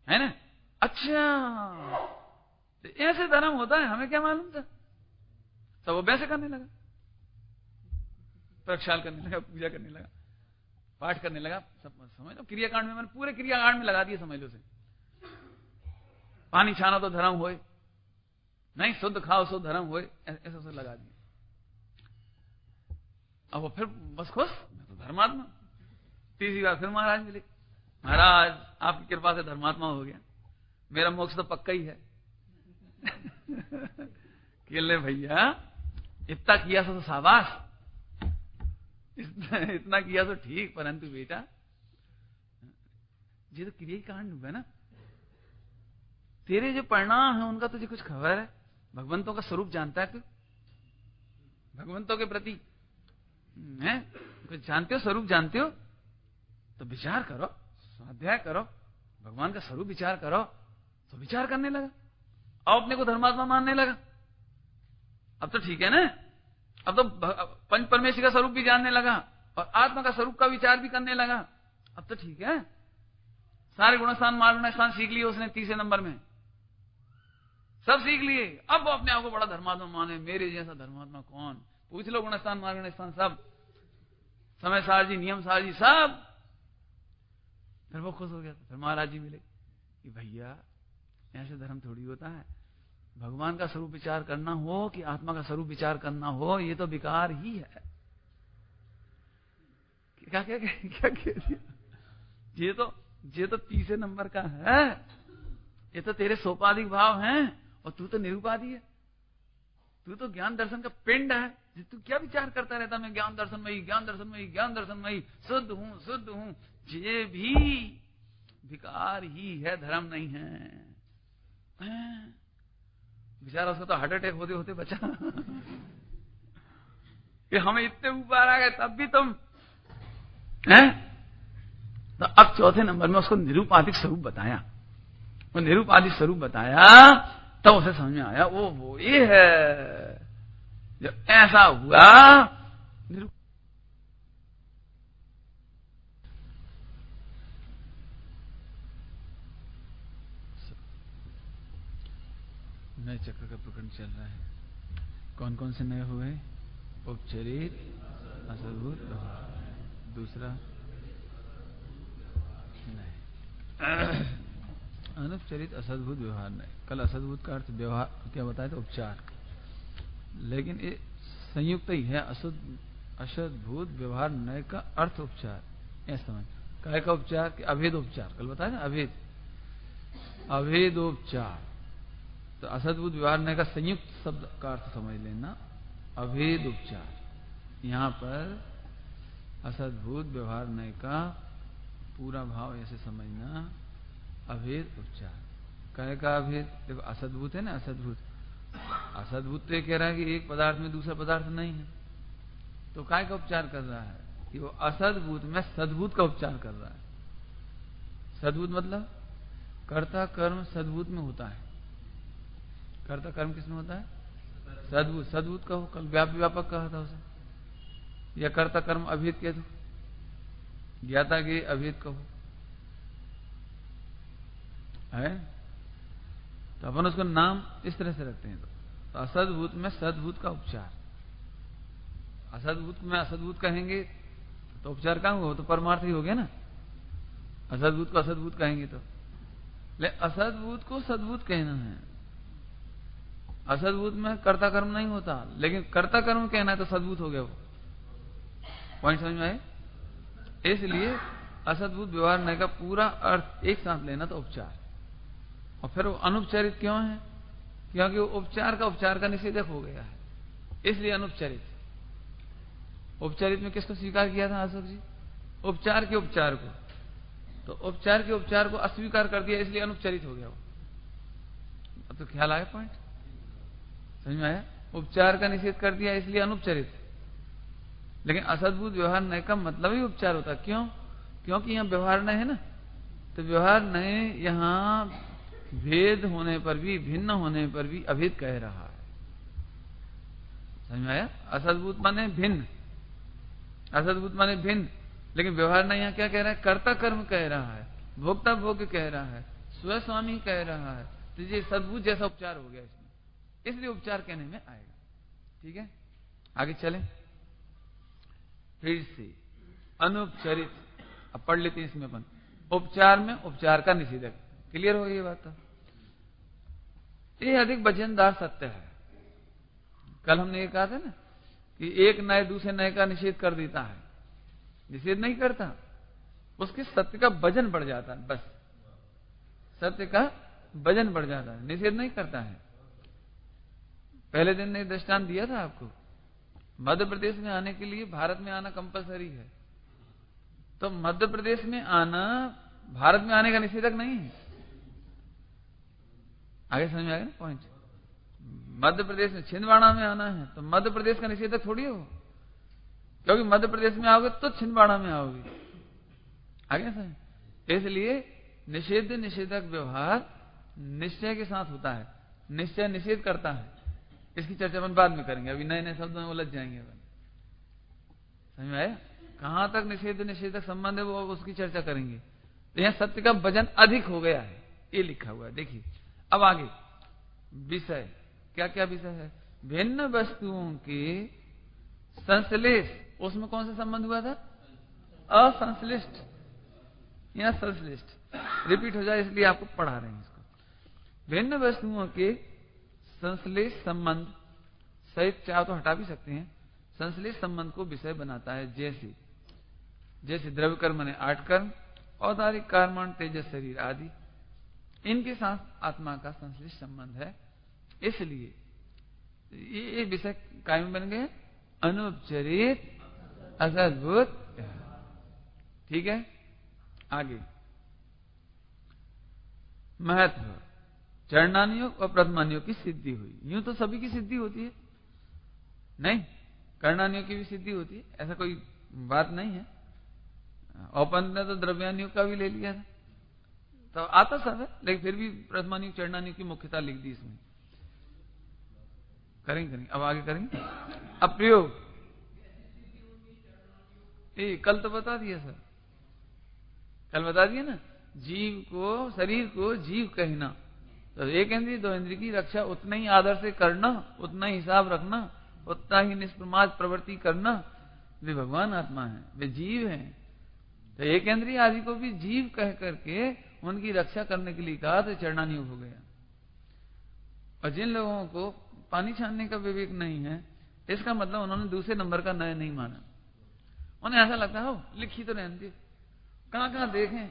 है ना। अच्छा, तो ऐसे धर्म होता है, हमें क्या मालूम था। तो वो वैसे करने लगा, प्रक्षाल करने लगा, पूजा करने लगा, पाठ करने लगा। सब समझ लो क्रियाकांड में, मैंने पूरे क्रियाकांड में लगा दिए, समझ लो से। पानी छाना तो धर्म होए, नहीं शुद्ध खाओ सो धर्म होए, ऐसा सब लगा दिए। अब वो फिर बस खुश, मैं तो धर्मात्मा। तीसरी बार फिर महाराज मिले, महाराज आपकी कृपा से धर्मात्मा हो गया, मेरा मोक्ष तो पक्का ही है। केले भैया इतना किया तो शाबाश, इतना किया तो ठीक, परंतु बेटा ये तो क्रिया कांड हुआ ना, तेरे जो परिणाम है उनका तुझे कुछ खबर है? भगवंतों का स्वरूप जानता है तू? भगवंतों के प्रति है कुछ जानते हो, स्वरूप जानते हो? तो विचार करो, स्वाध्याय करो, भगवान का स्वरूप विचार करो। तो विचार करने लगा, अब अपने को धर्मात्मा मानने लगा। अब तो ठीक है ना, अब तो पंच परमेश्वर का स्वरूप भी जानने लगा और आत्मा का स्वरूप का विचार भी करने लगा। अब तो ठीक है, सारे गुणस्थान मार्ग स्थान सीख लिए उसने, तीसरे नंबर में सब सीख लिए। अब वो अपने आप को बड़ा धर्मात्मा माने, मेरे जैसा धर्मात्मा कौन? पूछ लो गुणस्थान मार्ग स्थान सब, समय सार जी, नियम सार जी सब। फिर वो खुश हो गया। फिर महाराज जी मिले कि भैया ऐसे धर्म थोड़ी होता है, भगवान का स्वरूप विचार करना हो कि आत्मा का स्वरूप विचार करना हो, ये तो विकार ही है। क्या क्या क्या कह दिया? ये तो तीसरे नंबर का है, ये तो तेरे सोपाधिक भाव हैं और तू तो निरूपाधि है, तू तो ज्ञान दर्शन का पिंड है। तू क्या विचार करता रहता, मैं ज्ञान दर्शन में ही, ज्ञान दर्शन में ही, ज्ञान दर्शन में ही शुद्ध हूं, शुद्ध हूं। ये भी विकार ही है, धर्म नहीं है। बेचारा उसको तो हार्ट अटैक होते होते बचा। कि हमें इतने ऊपर आ गए तब भी तुम हैं। तो अब चौथे नंबर में उसको निरूपाधिक स्वरूप बताया। वो निरूपाधिक स्वरूप बताया तब उसे समझ में आया, वो ये है जब ऐसा हुआ। नए चक्र का प्रकरण चल रहा है। कौन कौन से नए हुए? उपचरित, असद्भुत, दूसरा नए अनुपचरित, असद्भुत, व्यवहार नए। कल असद्भुत का अर्थ व्यवहार क्या बताया था? उपचार। लेकिन ये संयुक्त ही है, असद्भुत व्यवहार नए का अर्थ उपचार। ऐसा समझ, काय का उपचार कि अभेद उपचार, कल बताया ना, अभेद अभेदोपचार। तो असद्भुत व्यवहार नए का संयुक्त शब्द का अर्थ समझ लेना, अभेद उपचार। यहां पर असद्भुत व्यवहार नए का पूरा भाव ऐसे समझना, अभेद उपचार। काय का अभेद? देखो असद्भुत है ना, असद्भुत। असद्भुत तो ये कह रहा है कि एक पदार्थ में दूसरा पदार्थ नहीं है, तो काय का उपचार कर रहा है कि वो असद्भुत में सद्भुत का उपचार कर रहा है। सद्भुत मतलब कर्ता कर्म सद्भुत में होता है। कर्ता कर्म किसमें होता है? सद्भुत। सद्भुत कहो, कल व्यापक कहा था उसे। या कर्ता कर्म अभेद कह दो, ज्ञाता के अभेद कहो है, तो अपन उसको नाम इस तरह से रखते हैं। तो असद्भुत में सद्भुत का उपचार। असद्भुत में असद्भुत कहेंगे तो उपचार कहां हुआ? तो परमार्थ ही हो गया ना। असद्भुत को असद्भुत कहेंगे तो, लेकिन असद्भुत को सद्भुत कहना है। असद्भुत में कर्ता कर्म नहीं होता, लेकिन कर्ता कर्म कहना है तो सद्भुत हो गया वो। पॉइंट समझ में आए? इसलिए असद्भुत व्यवहार नए का पूरा अर्थ एक साथ लेना तो उपचार। और फिर वो अनुपचारित क्यों है? क्योंकि वो उपचार का निषेधक हो गया है, इसलिए अनुपचारित। उपचारित में किसको स्वीकार किया था अशोक जी? उपचार के उपचार को। तो उपचार के उपचार को अस्वीकार कर दिया, इसलिए अनुपचारित हो गया वो। अब तो ख्याल आया? पॉइंट समझ में आया? उपचार का निषेध कर दिया इसलिए अनुपचारित। लेकिन असद्भुत व्यवहार नए का मतलब ही उपचार होता। क्यों? क्योंकि यहाँ व्यवहार नए है ना, तो व्यवहार नए यहाँ भेद होने पर भी, भिन्न होने पर भी अभेद कह रहा है। समझ में आया? असद्भुत माने भिन्न, असद्भुत माने भिन्न, लेकिन व्यवहार नए यहाँ क्या कह रहा है? कर्ता कर्म कह रहा है, भोक्ता भोग कह रहा है, स्वस्वामी कह रहा है। तो ये सद्भुत जैसा उपचार हो गया इसमें, इसलिए उपचार कहने में आएगा। ठीक है, आगे चलें फिर से। अनुपचरित, अब पढ़ लेते हैं इसमें अपन। उपचार में उपचार का निषेधक, क्लियर हो गई ये बात? तो ये अधिक वजनदार सत्य है। कल हमने ये कहा था ना कि एक नए दूसरे नए का निषेध कर देता है, निषेध नहीं करता, उसके सत्य का वजन बढ़ जाता है, बस सत्य का वजन बढ़ जाता है, निषेध नहीं करता है। पहले दिन ने दृष्टांत दिया था आपको, मध्य प्रदेश में आने के लिए भारत में आना कंपलसरी है, तो मध्य प्रदेश में आना भारत में आने का निषेधक नहीं है। आगे समझ में आ गया ना पॉइंट? मध्य प्रदेश में छिंदवाड़ा में आना है तो मध्य प्रदेश का निषेधक थोड़ी हो, क्योंकि मध्य प्रदेश में आओगे तो छिंदवाड़ा में आओगे। आगे समझ? इसलिए निषेध निषेधक व्यवहार निश्चय के साथ होता है, निश्चय निषेध करता है। इसकी चर्चा अपन बाद में करेंगे, अभी नए नए शब्दों में उलझ जाएंगे अपन। समझ में आया? कहां तक निषेध निषेधक संबंध है वो उसकी चर्चा करेंगे। तो यहां सत्य का वजन अधिक हो गया है, ये लिखा हुआ है। देखिए अब आगे विषय, क्या क्या विषय है? भिन्न वस्तुओं के संश्लेष, उसमें कौन सा संबंध हुआ था? असंश्लिष्ट, यहां संश्लिष्ट रिपीट हो जाए इसलिए आपको पढ़ा रहे हैं इसको। भिन्न वस्तुओं के संश्लेष संबंध सहित, चाहे तो हटा भी सकते हैं, संश्लेष संबंध को विषय बनाता है। जैसे द्रव्य कर्म ने 8 कर्म, औदारिक कर्मण तेजस शरीर आदि, इनके साथ आत्मा का संश्लिष्ट संबंध है। इसलिए ये विषय कायम बन गए, अनुपचरित असद्भुत। ठीक है, आगे महत्व, चरणानुयोग और प्रथमानुयोग की सिद्धि हुई। यूं तो सभी की सिद्धि होती है, नहीं, कर्णानुयोग की भी सिद्धि होती है, ऐसा कोई बात नहीं है। औपनिषद ने तो द्रव्यानुयोग का भी ले लिया था, तो आता सब है, लेकिन फिर भी प्रथमानुयोग चरणानुयोग की मुख्यता लिख दी इसमें। करेंगे अब आगे करेंगे। अब प्रयोग, कल तो बता दिया सर, कल बता दिया ना, जीव को, शरीर को जीव कहना, तो एक इंद्रिय दो इंद्रिय की रक्षा उतना ही आदर से करना, उतना ही हिसाब रखना, उतना ही निष्प्रमाद प्रवृत्ति करना। वे भगवान आत्मा है, वे जीव हैं, तो एक इंद्रिय आदि को भी जीव कह करके उनकी रक्षा करने के लिए कहा, तो चरणानुयोग हो गया। और जिन लोगों को पानी छानने का विवेक नहीं है, इसका मतलब उन्होंने दूसरे नंबर का नय नहीं माना। उन्हें ऐसा लगता है लिखी तो रहती, कहां कहां देखें,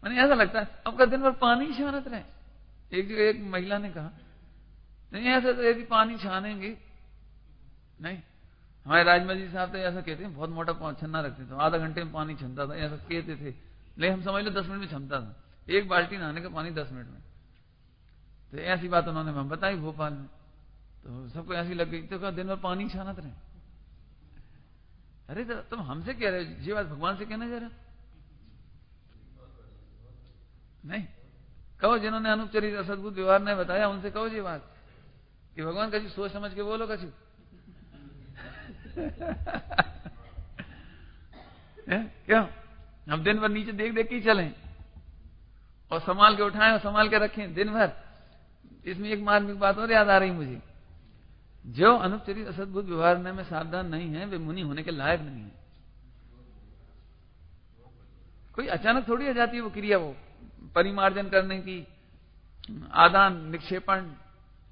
उन्हें ऐसा लगता है अब का दिन भर पानी छानत रहे। एक महिला ने कहा, नहीं ऐसा तो यदि पानी छानेंगे, नहीं, हमारे राजमा जी साहब तो ऐसा कहते हैं, बहुत मोटा छन्ना रखते थे, तो आधा घंटे में पानी छनता था, ऐसा कहते थे, लेकिन हम समझ लो 10 मिनट में छमता था, एक बाल्टी नहाने का पानी 10 मिनट में। तो ऐसी बात उन्होंने हम बताई भोपाल में, तो सबको ऐसी लग गई, तो कहा दिन भर पानी छानत रहे। अरे तो तुम हमसे कह रहे हो, ये बात भगवान से कहना जरा, नहीं कहो, जिन्होंने अनुपचरित असद्भुत व्यवहार ने बताया उनसे कहो ये बात कि भगवान कछु सोच समझ के बोलो कछु। क्यों हम दिन भर नीचे देख देख के ही चलें और संभाल के उठाएं और संभाल के रखें दिन भर। इसमें एक मार्मिक बात और याद आ रही मुझे, जो अनुपचरित असद्भुत व्यवहार में सावधान नहीं है वे मुनि होने के लायक नहीं है। कोई अचानक थोड़ी आ जाती है वो क्रिया, वो परिमार्जन करने की, आदान निक्षेपण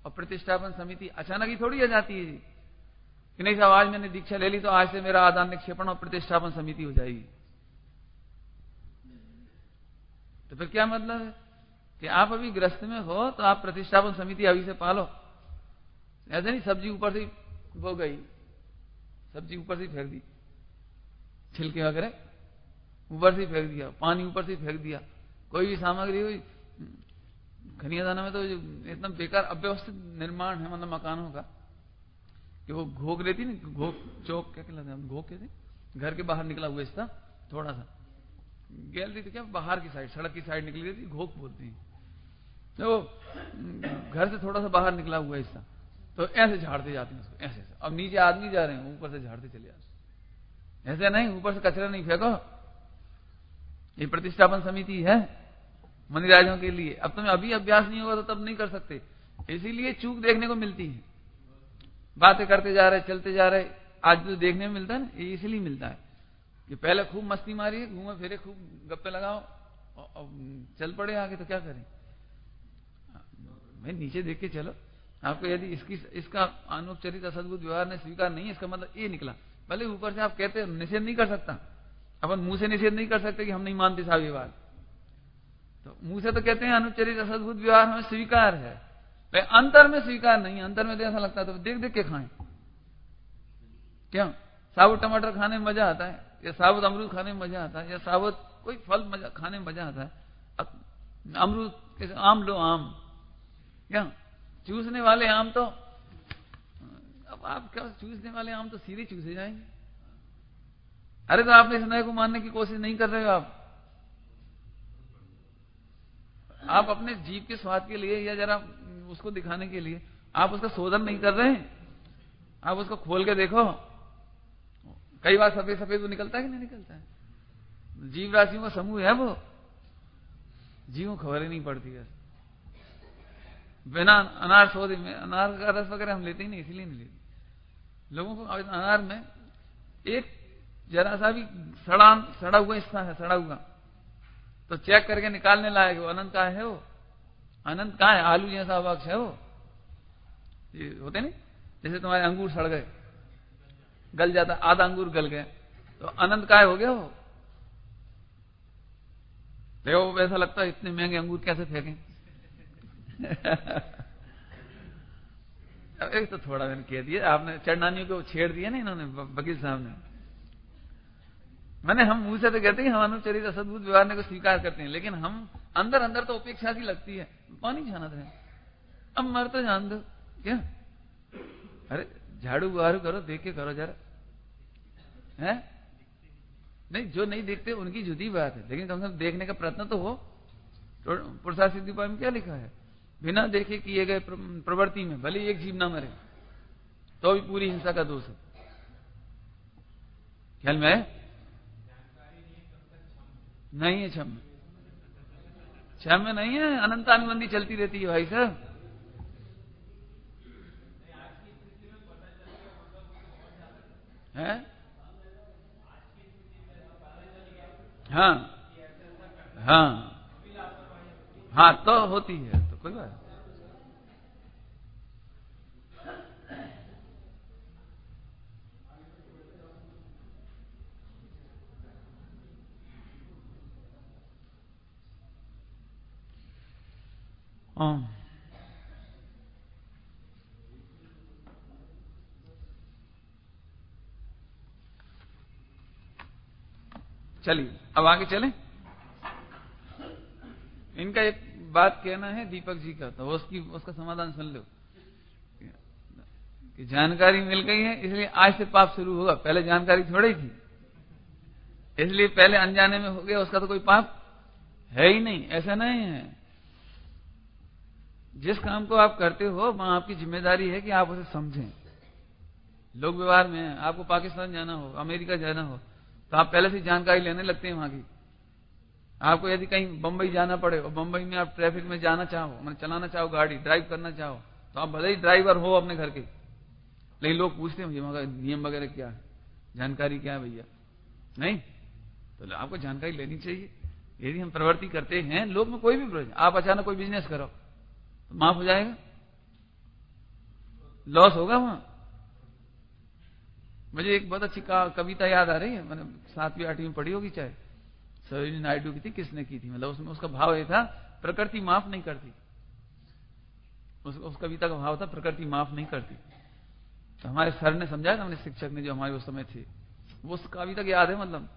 और प्रतिष्ठापन समिति अचानक ही थोड़ी आ जाती है कि नहीं साहब आज मैंने दीक्षा ले ली तो आज से मेरा आदान निक्षेपण और प्रतिष्ठापन समिति हो जाएगी। तो फिर क्या मतलब है कि आप अभी ग्रस्त में हो तो आप प्रतिष्ठापन समिति अभी से पालो। ऐसे नहीं सब्जी ऊपर से वो गई, सब्जी ऊपर से फेंक दी, छिलके वगैरह ऊपर से फेंक दिया, पानी ऊपर से फेंक दिया, कोई भी सामग्री हुई। खनियादाना में तो इतना बेकार अव्यवस्थित निर्माण है, मतलब मकानों का, कि वो घोक लेती ना, घोक चौक क्या कहलाते हैं, घोक कहते, घर के बाहर निकला हुआ इसका थोड़ा सा गैलरी तो क्या बाहर की साइड, सड़क की साइड निकली रहती, घोक बोलती है। तो घर से थोड़ा सा बाहर निकला हुआ हिस्सा, तो ऐसे झाड़ते जाते हैं उसको, ऐसे। अब नीचे आदमी जा रहे हैं, ऊपर से झाड़ते चले जाते। ऐसे नहीं, ऊपर से कचरा नहीं फेंको, ये प्रतिष्ठापन समिति है मुनिराजों के लिए। अब तुम्हें अभी अभ्यास नहीं होगा तो तब नहीं कर सकते, इसीलिए चूक देखने को मिलती है। बातें करते जा रहे, चलते जा रहे। आज जो देखने में मिलता है ना, ये इसलिए मिलता है कि पहले खूब मस्ती मारिए, घूमे फिरे, खूब गप्पे लगाओ और चल पड़े आगे, तो क्या करें भाई? नीचे देख के चलो। आपको यदि इसका अनुपचरित असद्भुत व्यवहार ने स्वीकार नहीं है, इसका मतलब ये निकला। भले ऊपर से आप कहते हैं, निषेध नहीं कर सकता, अपन मुंह से निषेध नहीं कर सकते कि हम नहीं मानते सा व्यवहार, तो मुंह से तो कहते हैं अनुपचरित असद्भुत व्यवहार हमें स्वीकार है, लेकिन अंतर में स्वीकार नहीं है। अंतर में तो ऐसा लगता है तो देख देख के खाएं। क्यों? साबुत टमाटर खाने में मजा आता है, या साबुत अमरूद खाने में मजा आता है, या साबुत कोई फल खाने में मजा आता है। अमरूद, आम लो, आम क्या चूसने वाले आम तो, अब आप क्या चूसने वाले आम तो सीधे चूसे जाएंगे। अरे तो आपने इस नए को मानने की कोशिश नहीं कर रहे हो। आप अपने जीभ के स्वाद के लिए या जरा उसको दिखाने के लिए आप उसका शोधन नहीं कर रहे हैं। आप उसको खोल के देखो, कई बार सफेद सफेद वो निकलता है कि नहीं निकलता है। जीव राशियों का समूह है वो, जीवों खबर ही नहीं पड़ती है। बिना अनार सौदे में, अनार का रस वगैरह हम लेते ही नहीं, इसीलिए नहीं लेते। लोगों को अनार में एक जरा सा भी सड़ा हुआ हिस्सा है, सड़ा हुआ, तो चेक करके निकालने लायक वो अनंत का है। वो अनंत का है, आलू जैसा वक्ष है वो। ये होते नहीं, जैसे तुम्हारे अंगूर सड़ गए, गल जाता, आधा अंगूर गल गए, तो अनंत काय हो गया वो। देखो वैसा लगता है इतने महंगे अंगूर कैसे फेंकें। अब एक तो थोड़ा मैंने कह दिया, आपने चढ़नानियों को छेड़ दिया ना इन्होंने, वकील साहब ने। मैंने हम मुंह से तो कहते हैं हम अनुचरित असद्भुत व्यवहार को स्वीकार करते हैं, लेकिन हम अंदर अंदर तो उपेक्षा सी लगती है। पानी छाना था, अब मर तो जान दो क्या। अरे झाड़ू बुहारू करो, देख के करो जरा, है नहीं। जो नहीं देखते उनकी जुदी बात है, लेकिन कम से कम देखने का प्रयत्न तो हो। पुरुषार्थ सिद्धि उपाय में क्या लिखा है? बिना देखे किए गए प्रवृत्ति में भले एक जीव ना मरे तो भी पूरी हिंसा का दोष है। ख्याल में है? नहीं है क्षम में नहीं है, अनंतानुबंधी चलती रहती है भाई साहब। है हाँ हाँ हाँ, तो होती है, तो कोई बात। चलिए अब आगे चलें। इनका एक बात कहना है दीपक जी का, तो उसका समाधान सुन लो कि जानकारी मिल गई है इसलिए आज से पाप शुरू होगा। पहले जानकारी थोड़ी थी, इसलिए पहले अनजाने में हो गया, उसका तो कोई पाप है ही नहीं। ऐसा नहीं है। जिस काम को आप करते हो वहां आपकी जिम्मेदारी है कि आप उसे समझें। लोक व्यवहार में आपको पाकिस्तान जाना हो, अमेरिका जाना हो, तो आप पहले से जानकारी लेने लगते हैं वहां की। आपको यदि कहीं बंबई जाना पड़े और बंबई में आप ट्रैफिक में जाना चाहो, मतलब चलाना चाहो गाड़ी, ड्राइव करना चाहो, तो आप भले ही ड्राइवर हो अपने घर के, लेकिन लोग पूछते हैं वहां का नियम वगैरह क्या है, जानकारी क्या है भैया? नहीं, तो आपको जानकारी लेनी चाहिए। यदि हम प्रवृत्ति करते हैं लोग में कोई भी प्रयोजन, आप अचानक कोई बिजनेस करो तो माफ हो जाएगा, लॉस होगा वहां। मुझे एक बहुत अच्छी कविता याद आ रही है, मैंने 7वीं 8वीं में पढ़ी होगी चाहे, सरोजिनी नायडू की थी, किसने की थी, मतलब उसमें उसका भाव ये था प्रकृति माफ नहीं करती। उस कविता का भाव था प्रकृति माफ नहीं करती। तो हमारे सर ने समझाया था, हमारे शिक्षक ने जो हमारे उस समय थे, वो उस कविता की याद है। मतलब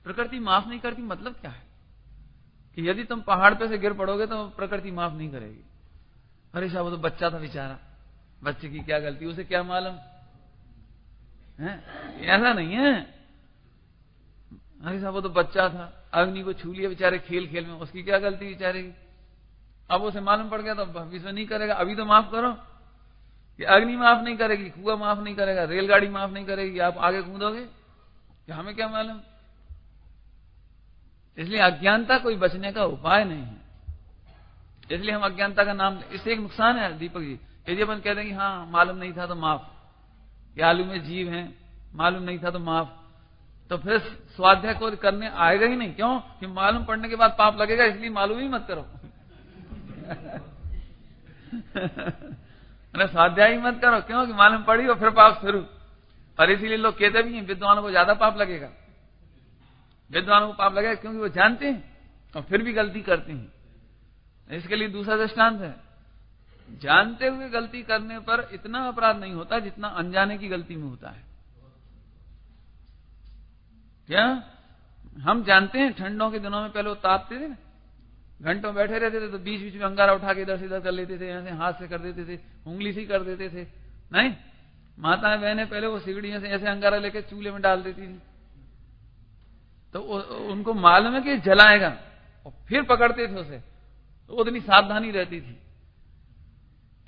प्रकृति माफ नहीं करती मतलब क्या है कि यदि तुम पहाड़ पे से गिर पड़ोगे तो प्रकृति माफ नहीं करेगी। अरे साहब वो तो बच्चा था बेचारा, बच्चे की क्या गलती, उसे क्या मालूम है? ऐसा नहीं है। अरे साहब वो तो बच्चा था, अग्नि को छू लिया बेचारे खेल खेल में, उसकी क्या गलती बेचारे की। अब उसे मालूम पड़ गया तो भविष्य नहीं करेगा। अभी तो माफ करो कि अग्नि माफ नहीं करेगी, कुआं माफ नहीं करेगा, रेलगाड़ी माफ नहीं करेगी, आप आगे कूदोगे कि हमें क्या मालूम। इसलिए अज्ञानता कोई बचने का उपाय नहीं है। इसलिए हम अज्ञानता का नाम, इससे एक नुकसान है दीपक जी यदि अपन कह देंगे हाँ मालूम नहीं था तो माफ, कि आलू में जीव हैं, मालूम नहीं था तो माफ, तो फिर स्वाध्याय को करने आएगा ही नहीं। क्यों? कि मालूम पड़ने के बाद पाप लगेगा, इसलिए मालूम ही मत करो। स्वाध्याय ही मत करो, क्यों? कि मालूम पड़ी और फिर पाप शुरू। और इसीलिए लोग कहते भी हैं विद्वानों को ज्यादा पाप लगेगा, विद्वानों को पाप लगेगा, क्योंकि वो जानते हैं और फिर भी गलती करते हैं। इसके लिए दूसरा दृष्टांत है, जानते हुए गलती करने पर इतना अपराध नहीं होता जितना अनजाने की गलती में होता है। क्या हम जानते हैं ठंडों के दिनों में पहले वो तापते थे, घंटों बैठे रहते थे, तो बीच बीच में अंगारा उठा के इधर से इधर कर लेते थे, ऐसे हाथ से कर देते थे, उंगली से कर देते थे। नहीं, माताएं बहनें पहले वो सिगड़ियों से ऐसे अंगारा लेके चूल्हे में डाल देती थी, तो उनको मालूम है कि जलाएगा, और फिर पकड़ते थे उसे, तो उतनी सावधानी रहती थी।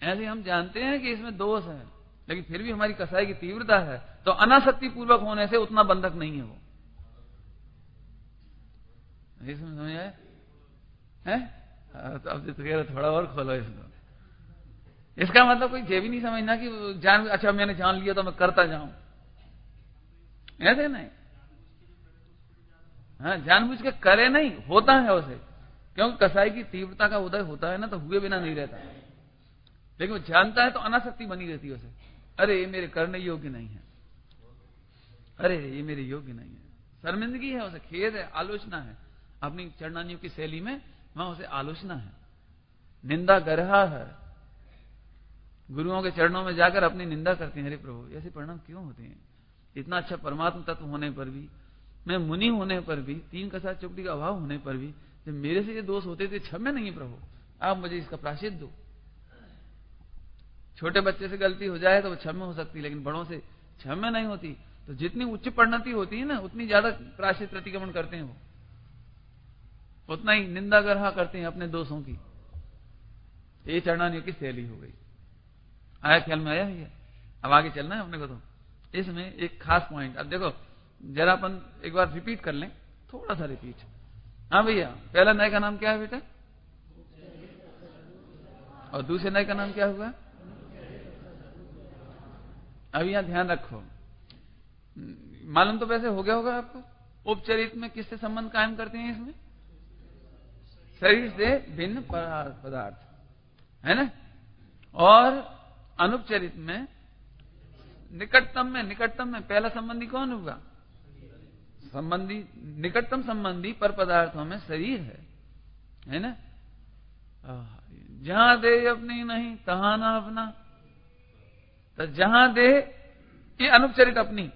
ऐसे हम जानते हैं कि इसमें दोष है, लेकिन फिर भी हमारी कसाई की तीव्रता है, तो अनासक्ति पूर्वक होने से उतना बंधक नहीं है वो। इसमें समझ आए है? तो अब तो कह रहे थोड़ा और खोलो इसको। इसका मतलब कोई ये भी नहीं समझना कि जान, अच्छा मैंने जान लिया तो मैं करता जाऊं, ऐसे नहीं। हाँ, जानबूझ के करे नहीं, होता है उसे, क्योंकि कसाई की तीव्रता का उदय होता है ना, तो हुए बिना नहीं रहता। लेकिन वो जानता है तो अनासक्ति बनी रहती है उसे। अरे ये मेरे करने योग्य नहीं है, अरे ये मेरे योग्य नहीं है, शर्मिंदगी है उसे, खेद है, आलोचना है। अपनी चरणानियों की शैली में वहां उसे आलोचना है, निंदा गर्हा है। गुरुओं के चरणों में जाकर अपनी निंदा करते हैं, अरे प्रभु ऐसे परिणाम क्यों होते हैं? इतना अच्छा परमात्मा तत्व होने पर भी, मैं मुनि होने पर भी, 3 कसा चौकड़ी का अभाव होने पर भी, जब मेरे से ये दोष होते थे, क्षम्य नहीं प्रभु, आप मुझे इसका प्रायश्चित दो। छोटे बच्चे से गलती हो जाए तो वो क्षम्य हो सकती, लेकिन बड़ों से क्षम्य नहीं होती। तो जितनी उच्च परिणति होती है ना, उतनी ज्यादा प्रायश्चित प्रतिक्रमण करते हैं वो, उतना ही निंदा गर्हा करते हैं अपने दोषों की। ये चरणानियों की शैली हो गई। आया ख्याल में? आया भैया? अब आगे चलना है अपने को। तो इसमें एक खास पॉइंट, अब देखो जरा अपन एक बार रिपीट कर लें, थोड़ा सा रिपीट। हाँ भैया, पहला नए का नाम क्या है बेटा? और दूसरे नए का नाम क्या हुआ? अब यहां ध्यान रखो, मालूम तो वैसे हो गया होगा आपको, उपचरित में किससे संबंध कायम करते हैं? इसमें शरीर से भिन्न पदार्थ है ना। और अनुपचरित में निकटतम में पहला संबंधी कौन होगा? संबंधी, निकटतम संबंधी पर पदार्थों में शरीर है ना। जहां दे अपनी नहीं तहां ना अपना, तो जहां दे ये अनुपचरित अपनी,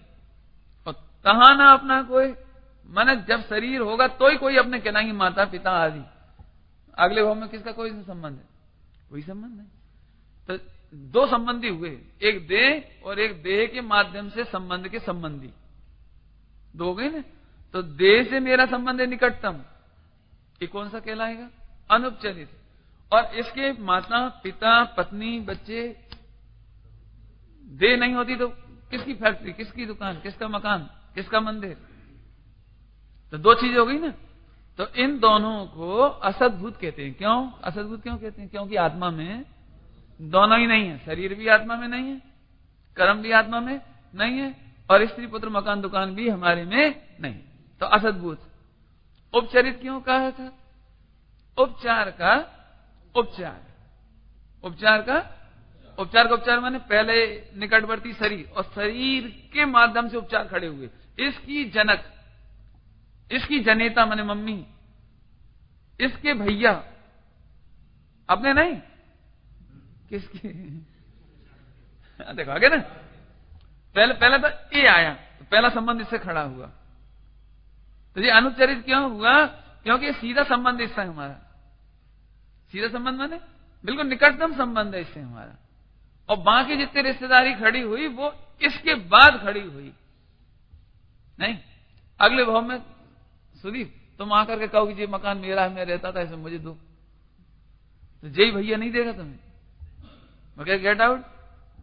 और तहां ना अपना कोई, माने जब शरीर होगा तो ही कोई अपने कहलाएंगे माता पिता आदि। अगले भाव में किसका कोई संबंध है? कोई संबंध नहीं। तो 2 संबंधी हुए, एक देह और एक देह के माध्यम से संबंध के संबंधी, 2 हो गए ना। तो देह से मेरा संबंध है निकटतम, ये कौन सा कहलाएगा? अनुपचरित। और इसके माता पिता पत्नी बच्चे, देह नहीं होती तो किसकी फैक्ट्री, किसकी दुकान, किसका मकान, किसका मंदिर? तो 2 चीजें हो गई ना। तो इन दोनों को असद्भूत कहते हैं। क्यों असद्भूत क्यों कहते हैं? क्योंकि आत्मा में दोनों ही नहीं है, शरीर भी आत्मा में नहीं है, कर्म भी आत्मा में नहीं है, और स्त्री पुत्र मकान दुकान भी हमारे में नहीं, तो असद्भूत। उपचरित क्यों कहा था? उपचार का उपचार, उपचार का उपचार माने पहले निकटवर्ती शरीर, और शरीर के माध्यम से उपचार खड़े हुए। इसकी जनक, इसकी जनेता माने मम्मी, इसके भैया, अपने नहीं, किसकी? देखो आगे ना, पहले तो ये आया, तो पहला संबंध इससे खड़ा हुआ। तो ये अनुचरित क्यों हुआ? क्योंकि सीधा संबंध इससे हमारा, सीधा संबंध माने बिल्कुल निकटतम संबंध है इससे हमारा, और बाकी जितनी रिश्तेदारी खड़ी हुई वो इसके बाद खड़ी हुई नहीं। अगले भाव में सुदीप तुम आकर के कहो कि ये मकान मेरा है, मैं रहता था इसमें, मुझे दो, तो जय भैया नहीं देगा तुम्हें, मैं कह गेट आउट।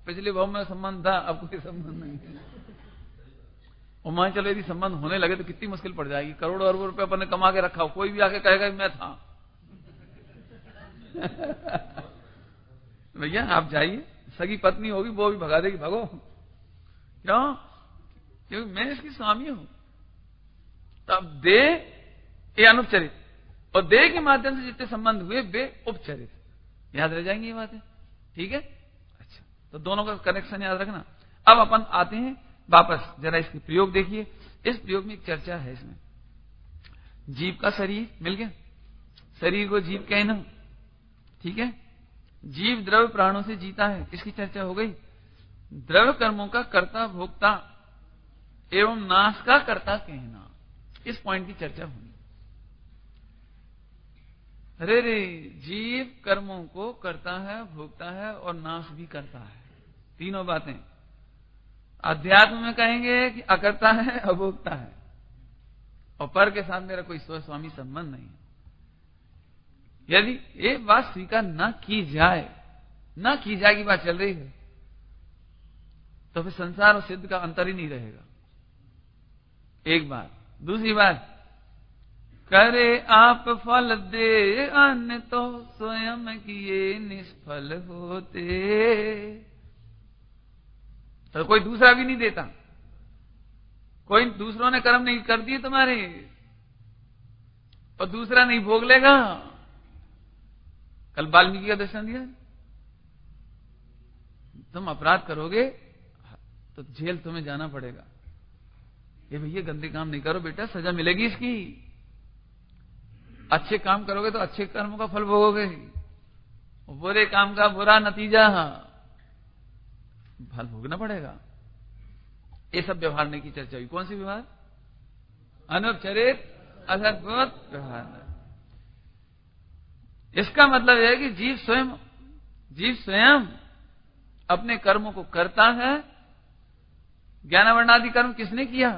पिछले भाव में संबंध था, अब कोई संबंध नहीं है। और मान चलो यदि संबंध होने लगे तो कितनी मुश्किल पड़ जाएगी। करोड़ों अरबों रुपए अपन ने कमा के रखा हो, कोई भी आके कहेगा मैं था भैया आप जाइए, सगी पत्नी होगी वो भी भगा देगी, भगो। क्यों? क्योंकि मैं इसकी स्वामी हूं। तब देह ये अनुपचरित, और देह के माध्यम से जितने संबंध हुए वे उपचरित। याद रह जाएंगी ये बातें, ठीक है? अच्छा, तो दोनों का कनेक्शन याद रखना। अब अपन आते हैं वापस, जरा इसके प्रयोग देखिए। इस प्रयोग में एक चर्चा है इसमें। जीव का शरीर मिल गया, शरीर को जीव कहना, ठीक है? जीव द्रव्य प्राणों से जीता है, इसकी चर्चा हो गई। द्रव्य कर्मों का कर्ता भोक्ता एवं नाश का कर्ता कहना, इस पॉइंट की चर्चा होगी। अरे रे, जीव कर्मों को करता है, भोगता है और नाश भी करता है, तीनों बातें। अध्यात्म में कहेंगे कि अकर्ता है, अभोक्ता है, और पर के साथ मेरा कोई स्वस्वामी संबंध नहीं है। यदि ये बात स्वीकार न की जाए, न की जाएगी बात चल रही है, तो फिर संसार और सिद्ध का अंतर ही नहीं रहेगा। एक बात। दूसरी बात, करे आप फल दे अन्य तो स्वयं किए निष्फल होते। तो कोई दूसरा भी नहीं देता, कोई दूसरों ने कर्म नहीं कर दिए तुम्हारे और दूसरा नहीं भोग लेगा। कल वाल्मीकि का दर्शन दिया, तुम अपराध करोगे तो जेल तुम्हें जाना पड़ेगा। ये भैया गंदे काम नहीं करो बेटा, सजा मिलेगी इसकी। अच्छे काम करोगे तो अच्छे कर्मों का फल भोगोगे, बुरे काम का बुरा नतीजा फल भोगना पड़ेगा। ये सब व्यवहार नहीं की चर्चा हुई। कौन सी व्यवहार? अनुपचरित असद्भुत व्यवहार। इसका मतलब है कि जीव स्वयं अपने कर्मों को करता है। ज्ञानावरणादि कर्म किसने किया?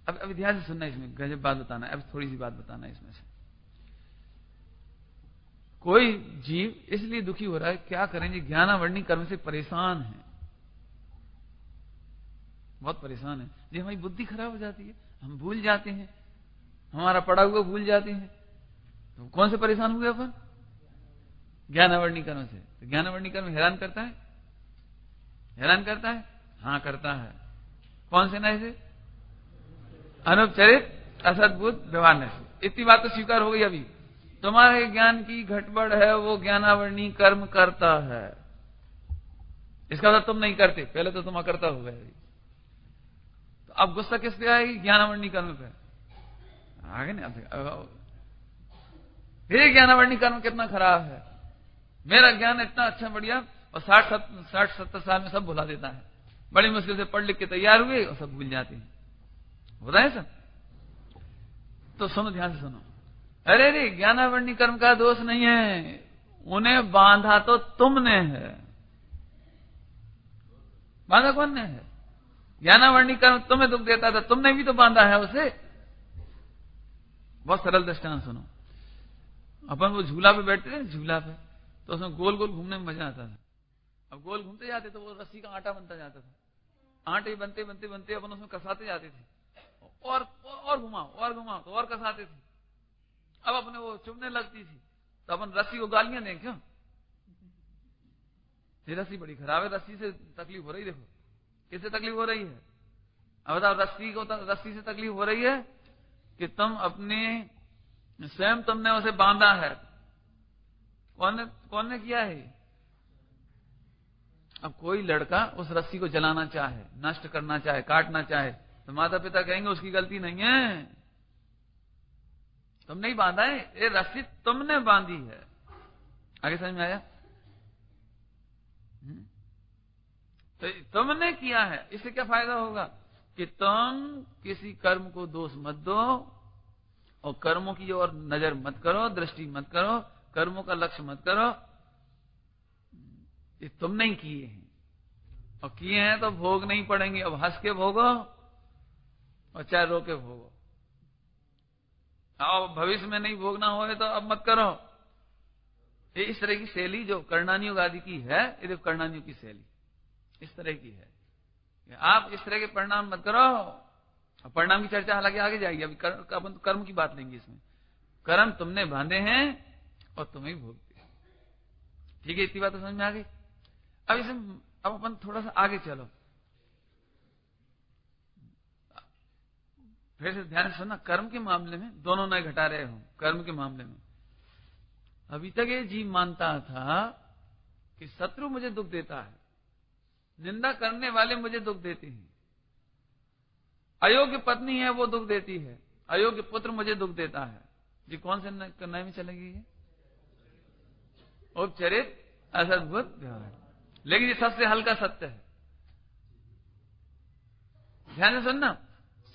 अब ध्यान से सुनना, इसमें गजब बात बताना है। अब थोड़ी सी बात बताना है इसमें से। कोई जीव इसलिए दुखी हो रहा है, क्या करेंगे, ज्ञानावरणी कर्म से परेशान है, बहुत परेशान है। जी हमारी बुद्धि खराब हो जाती है, हम भूल जाते हैं, हमारा पढ़ा हुआ भूल जाते हैं। तो कौन से परेशान हुए अपन? ज्ञानावरणी कर्म से। तो ज्ञानावरणी कर्म हैरान करता है, हैरान करता है, हाँ करता है। कौन से नए से? अनुपचरित असद्भुत व्यवहार नए से। इतनी बात तो स्वीकार हो गई। अभी तुम्हारे ज्ञान की घटबड़ है, वो ज्ञानावरणी कर्म करता है। इसका मतलब तुम नहीं करते, पहले तो तुम अकर्ता हो गए। तो अब गुस्सा किस पे आएगी? ज्ञानावरणी कर्म पे। आगे नहीं, ये ज्ञानावरणी कर्म कितना खराब है, मेरा ज्ञान इतना अच्छा बढ़िया, और 60-70 साल में सब भुला देता है। बड़ी मुश्किल से पढ़ लिख के तैयार हुए और सब भूल जाते हैं। होता है सर? तो सुनो, ध्यान से सुनो। अरे रे, ज्ञानावरणी कर्म का दोष नहीं है, उन्हें बांधा तो तुमने है। बांधा कौन ने है? ज्ञानावरणी कर्म तुम्हें दुख देता था, तुमने भी तो बांधा है उसे। बहुत सरल दृष्टांत सुनो। अपन वो झूला पे बैठते थे, झूला पे, तो उसमें गोल गोल घूमने में मजा आता था। अब गोल घूमते जाते तो वो रस्सी का आटा बनता जाता था। आटे बनते बनते बनते अपन उसमें कसाते जाते थे, और घुमाओ तो और कसाते थे। अब अपने वो चुभने लगती थी, तो अपन रस्सी को गालियां दें क्यों? ये रस्सी बड़ी खराब है, रस्सी से तकलीफ हो रही। देखो किससे तकलीफ हो रही है? अब बताओ, रस्सी से तकलीफ हो रही है कि तुम अपने स्वयं तुमने उसे बांधा है। कौन ने किया है? अब कोई लड़का उस रस्सी को जलाना चाहे, नष्ट करना चाहे, काटना चाहे, तो माता पिता कहेंगे उसकी गलती नहीं है, तुम नहीं बांधा है, ये रस्सी तुमने बांधी है। आगे समझ में आया? तो तुमने किया है। इससे क्या फायदा होगा कि तुम किसी कर्म को दोष मत दो और कर्मों की ओर नजर मत करो, दृष्टि मत करो, कर्मों का लक्ष्य मत करो। ये तुमने ही किए हैं, और किए हैं तो भोग नहीं पड़ेंगे। अब हंस के भोगो और चाहे रो के भोगो। और भविष्य में नहीं भोगना हो तो अब मत करो। ये इस तरह की शैली जो कर्णानियोग आदि की है, ये देखो कर्णानियोग की शैली इस तरह की है। आप इस तरह के परिणाम मत करो। परिणाम की चर्चा हालांकि आगे जाएगी, अभी अपन कर्म की बात लेंगे। इसमें कर्म तुमने बांधे हैं और तुम्हें भोगते हैं। ठीक है, इतनी बात तो समझ में आ गई। अब इसे अब अपन थोड़ा सा आगे चलो, फिर से ध्यान से सुनना। कर्म के मामले में दोनों नए घटा रहे हो। कर्म के मामले में अभी तक ये जीव मानता था कि शत्रु मुझे दुख देता है, निंदा करने वाले मुझे दुख देते हैं, अयोग्य पत्नी है वो दुख देती है, अयोग्य पुत्र मुझे दुख देता है। जी कौन से नए में चलेगी ये? औपचारिक असद्भुत व्यवहार। लेकिन ये सबसे हल्का सत्य है। ध्यान से सुनना,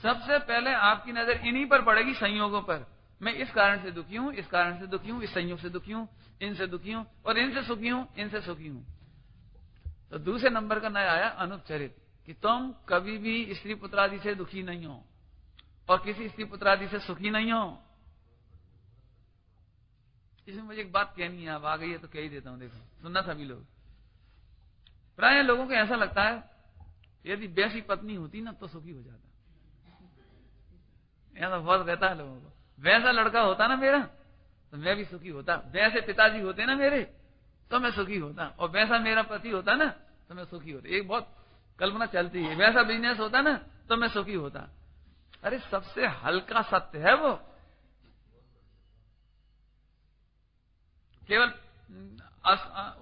सबसे पहले आपकी नजर इन्हीं पर पड़ेगी, संयोगों पर। मैं इस कारण से दुखी हूं, इस कारण से दुखी हूं, इस संयोग से दुखी हूं, इनसे दुखी हूं, और इनसे सुखी हूं, इनसे सुखी हूं। तो दूसरे नंबर का नया आया अनुपचरित, कि तुम कभी भी स्त्री पुत्रादि से दुखी नहीं हो और किसी स्त्री पुत्रादि से सुखी नहीं हो। इसमें मुझे एक बात कहनी है, अब आ गई है तो कह ही देता हूं। देखो सुनना सभी लोग, प्राय लोगों को ऐसा लगता है यदि वैसी पत्नी होती ना तो सुखी हो जाता। ऐसा बहुत रहता है लोगों को। वैसा लड़का होता ना मेरा तो मैं भी सुखी होता, वैसे पिताजी होते ना मेरे तो मैं सुखी होता, और वैसा मेरा पति होता ना तो मैं सुखी होता। एक बहुत कल्पना चलती है, वैसा बिजनेस होता ना तो मैं सुखी होता। अरे सबसे हल्का सत्य है वो। केवल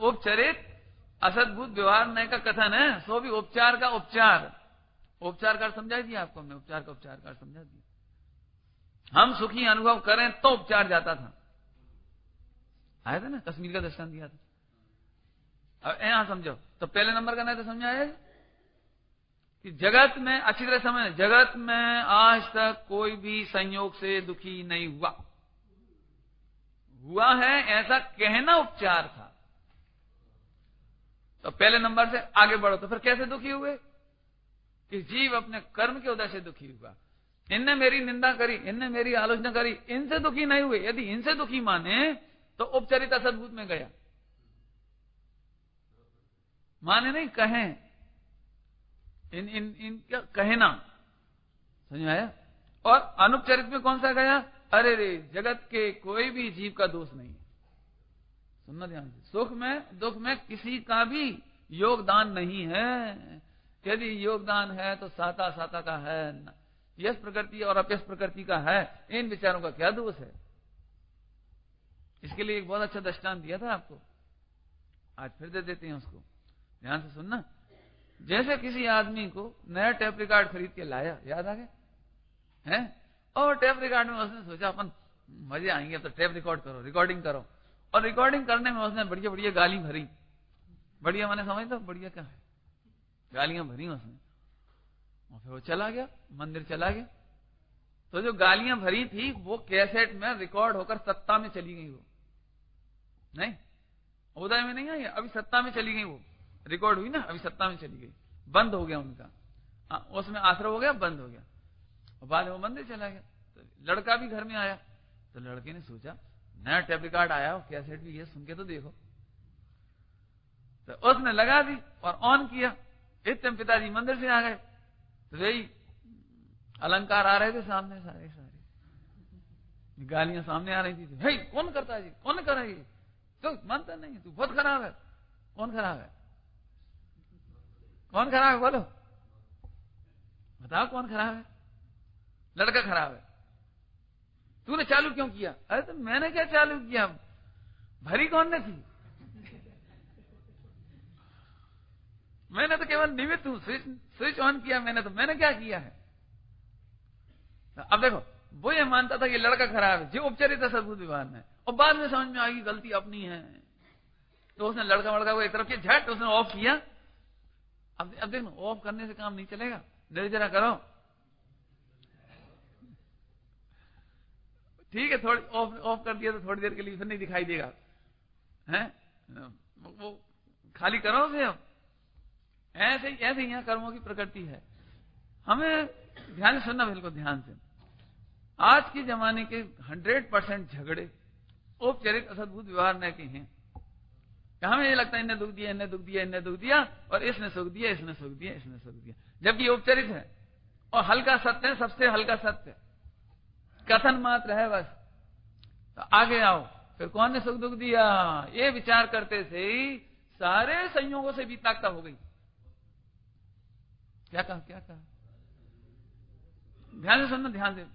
औपचारिक असद्भुत व्यवहार नय का कथन है, सो भी उपचार का उपचार। उपचार का समझा दिया आपको हमने, उपचार का उपचार का समझा दिया। हम सुखी अनुभव करें तो उपचार जाता था, आया था ना, कश्मीर का दृष्टांत दिया था। अब यहां समझो तो पहले नंबर का नहीं तो समझाया कि जगत में अच्छी तरह समझ, जगत में आज तक कोई भी संयोग से दुखी नहीं हुआ है ऐसा कहना उपचार था। तो पहले नंबर से आगे बढ़ो तो फिर कैसे दुखी हुए? कि जीव अपने कर्म के उदय से दुखी हुआ। इनने मेरी निंदा करी, इनने मेरी आलोचना करी, इनसे दुखी नहीं हुए। यदि इनसे दुखी माने तो उपचरित असद्भुत में गया। माने नहीं, कहें, इनका कहना, समझ में आया? और अनुपचरित में कौन सा गया? अरे रे, जगत के कोई भी जीव का दोष नहीं है। सुनना ध्यान से, सुख में दुख में किसी का भी योगदान नहीं है। यदि योगदान है तो साता साता का है, यश प्रकृति और अपयश प्रकृति का है। इन विचारों का क्या दोष है? इसके लिए एक बहुत अच्छा दृष्टांत दिया था आपको, आज फिर दे देते हैं उसको। ध्यान से सुनना। जैसे किसी आदमी को नया टेप रिकॉर्ड खरीद के लाया, याद आ गया है, और टेप रिकॉर्ड में उसने सोचा अपन मजे आएंगे, अब तो टेप रिकॉर्ड करो, रिकॉर्डिंग करो। और रिकॉर्डिंग करने में उसने बढ़िया बढ़िया गाली भरी। बढ़िया मैंने समझ लो बढ़िया क्या है, गालियां भरी उसने। और फिर वो चला गया, मंदिर चला गया। तो जो गालियां भरी थी वो कैसेट में रिकॉर्ड होकर सत्ता में चली गई। वो नहीं, उदय में नहीं आई, अभी सत्ता में चली गई। वो रिकॉर्ड हुई ना, अभी सत्ता में चली गई, बंद हो गया उनका, उसमें आश्रय हो गया, बंद हो गया। और बाद में वो मंदिर चला गया। तो लड़का भी घर में आया, तो लड़के ने सोचा नया टेप रिकॉर्ड आया हो, कैसेट भी है, सुन के तो देखो। तो उसने लगा दी और ऑन किया। इतने पिताजी मंदिर से आ गए, तो वही अलंकार आ रहे थे सामने, सारे सारे गालियां सामने आ रही थी। हे कौन करता है जी, कौन कर रही, तो मानता नहीं, तू बहुत खराब है। कौन खराब है? कौन खराब है बोलो, बताओ कौन खराब है? लड़का खराब है। तूने चालू क्यों किया? अरे तो मैंने क्या चालू किया, भरी कौन ने थी? मैंने तो केवल निमित्त हूं, स्विच ऑन किया मैंने, तो मैंने क्या किया है? अब देखो, वो ये मानता था कि लड़का खराब है, जो उपचरित असद्भुत विवाद में, और बाद में समझ में आई गलती अपनी है। तो उसने लड़का वड़का को एक तरफ किया, झट उसने ऑफ किया। अब देखो, ऑफ करने से काम नहीं चलेगा, निर्जरा करो। ठीक है, थोड़ी ऑफ कर दिया तो थोड़ी देर के लिए फिर नहीं दिखाई देगा, हैं? वो खाली करो उसे। अब ऐसे ही यहाँ कर्मों की प्रकृति है। हमें ध्यान से सुनना, बिल्कुल ध्यान से। आज के जमाने के 100% झगड़े औपचारिक असद्भुत व्यवहार न के हैं। हमें ये लगता है इन्हें दुख दिया, इन्हें दुख दिया, इन्हें दुख दिया, और इसने सुख दिया, इसने सुख दिया, इसने सुख दिया, जबकि औपचारिक है और हल्का सत्य है, सबसे हल्का सत्य, कथन मात्र है बस। तो आगे आओ, फिर कौन ने सुख दुख दिया? ये विचार करते से ही सारे संयोगों से वीतरागता हो गई। क्या कहा? ध्यान से सुनना, ध्यान से।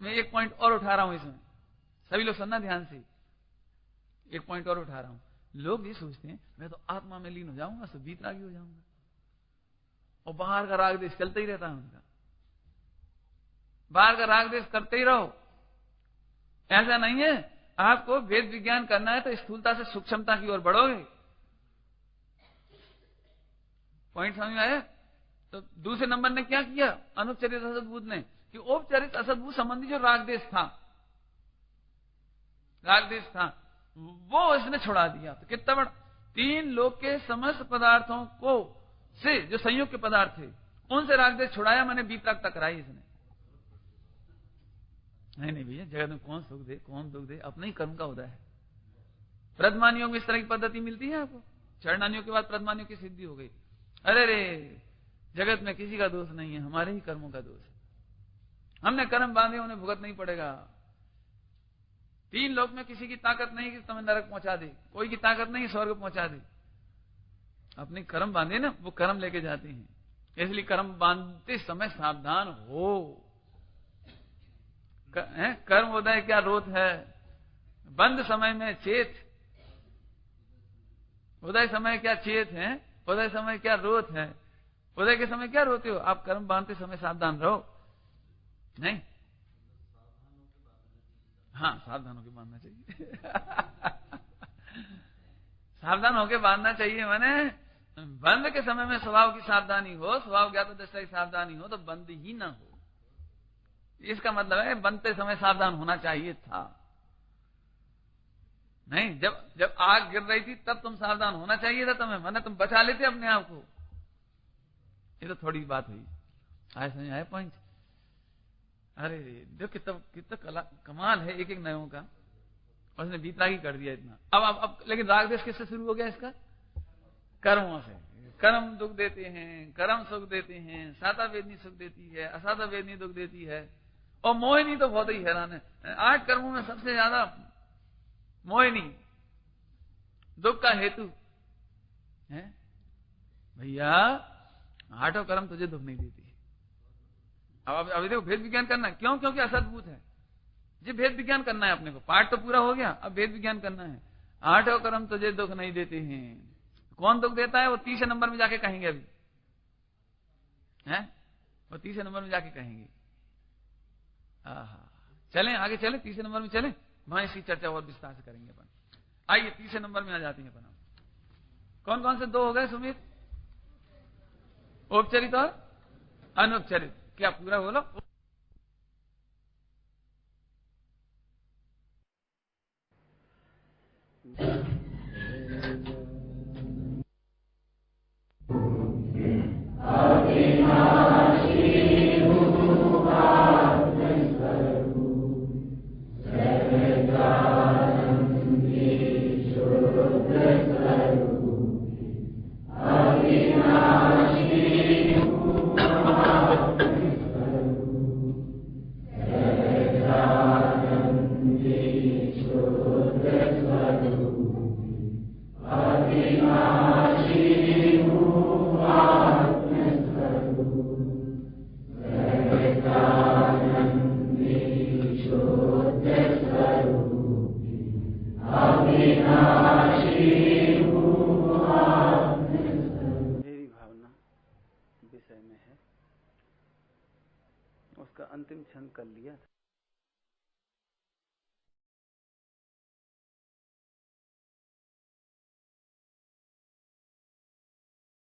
मैं एक पॉइंट और उठा रहा हूं इसमें, सभी लोग सुनना ध्यान से। एक पॉइंट और उठा रहा हूं। लोग ये सोचते हैं मैं तो आत्मा में लीन हो जाऊंगा तो वीतरागी हो जाऊंगा, और बाहर का राग देश चलता ही रहता है उनका। बाहर का राग देश करते ही रहो, ऐसा नहीं है। आपको वेद विज्ञान करना है तो स्थूलता से सूक्ष्मता की ओर बढ़ोगे। पॉइंट समझ में आया? तो दूसरे नंबर ने क्या किया अनुपचरित असद्भूत ने, कि औपचारिक असद्भूत संबंधी जो रागदेश था वो इसने छुड़ा दिया। तो कितना बड़ा, 3 लोक के समस्त पदार्थों को से जो संयोग के पदार्थ थे उनसे रागदेश छुड़ाया, मैंने वीतरागता कराई इसने। नहीं भैया, जगत में कौन सुख दे कौन दुख दे, अपने ही कर्म का उदय है। प्रदमानियों में इस तरह की पद्धति मिलती है आपको। चरणानियों के बाद प्रदमानियों की सिद्धि हो गई। अरे रे, जगत में किसी का दोष नहीं है, हमारे ही कर्मों का दोष है। हमने कर्म बांधे, उन्हें भुगतना ही पड़ेगा। 3 लोक में किसी की ताकत नहीं कि तुम्हें नरक पहुंचा दे, कोई की ताकत नहीं स्वर्ग पहुंचा दे। अपने कर्म बांधे ना, वो कर्म लेके जाते हैं। इसलिए कर्म बांधते समय सावधान हो। कर्म उदय क्या रोत है, बंद समय में चेत, उदय समय क्या चेत है, उदय समय क्या रोत है। उदय के समय क्या रोते हो आप? कर्म बांधते समय सावधान रहो। नहीं, हाँ, सावधान होकर बांधना चाहिए। सावधान होकर बांधना चाहिए, माने बंद के समय में स्वभाव की सावधानी हो, स्वभाव ज्ञात दशा की सावधानी हो, तो बंद ही ना हो। इसका मतलब है बनते समय सावधान होना चाहिए था। नहीं, जब आग गिर रही थी तब तुम सावधान होना चाहिए था तुम्हें, माने तुम बचा लेते अपने आप को। ये तो थोड़ी बात हुई। आए समझ आए पॉइंट? अरे देखो कितना कमाल है एक नयों का, और उसने वीतरागी कर दिया इतना। अब लेकिन रागदेश किससे शुरू हो गया इसका? कर्मों से। कर्म दुख देते हैं, कर्म सुख देते हैं, साता वेदनी सुख देती है, असाता वेदनी दुख देती है, और मोहिनी तो बहुत ही हैरान है। 8 कर्मों में सबसे ज्यादा मोहिनी दुख का हेतु है। भैया 8 कर्म तुझे दुख नहीं देती। अब अभी देखो भेद विज्ञान करना है। क्यों? क्योंकि असद्भूत है जी। भेद विज्ञान करना है अपने को। पाठ तो पूरा हो गया, अब भेद विज्ञान करना है। 8 कर्म तुझे दुख नहीं देते हैं। कौन दुख देता है? वो 30 नंबर में जाके कहेंगे अभी, है वो 30 नंबर में जाके कहेंगे। चलें आगे, चलें 30 नंबर में चलें, वहां इसकी चर्चा और विस्तार से करेंगे अपन। आइए 30 नंबर में आ जाते हैं अपन। कौन कौन से 2 हो गए सुमित? औपचारिक और अनौपचारिक। क्या पूरा बोलो? उसका अंतिम क्षण कर लिया था।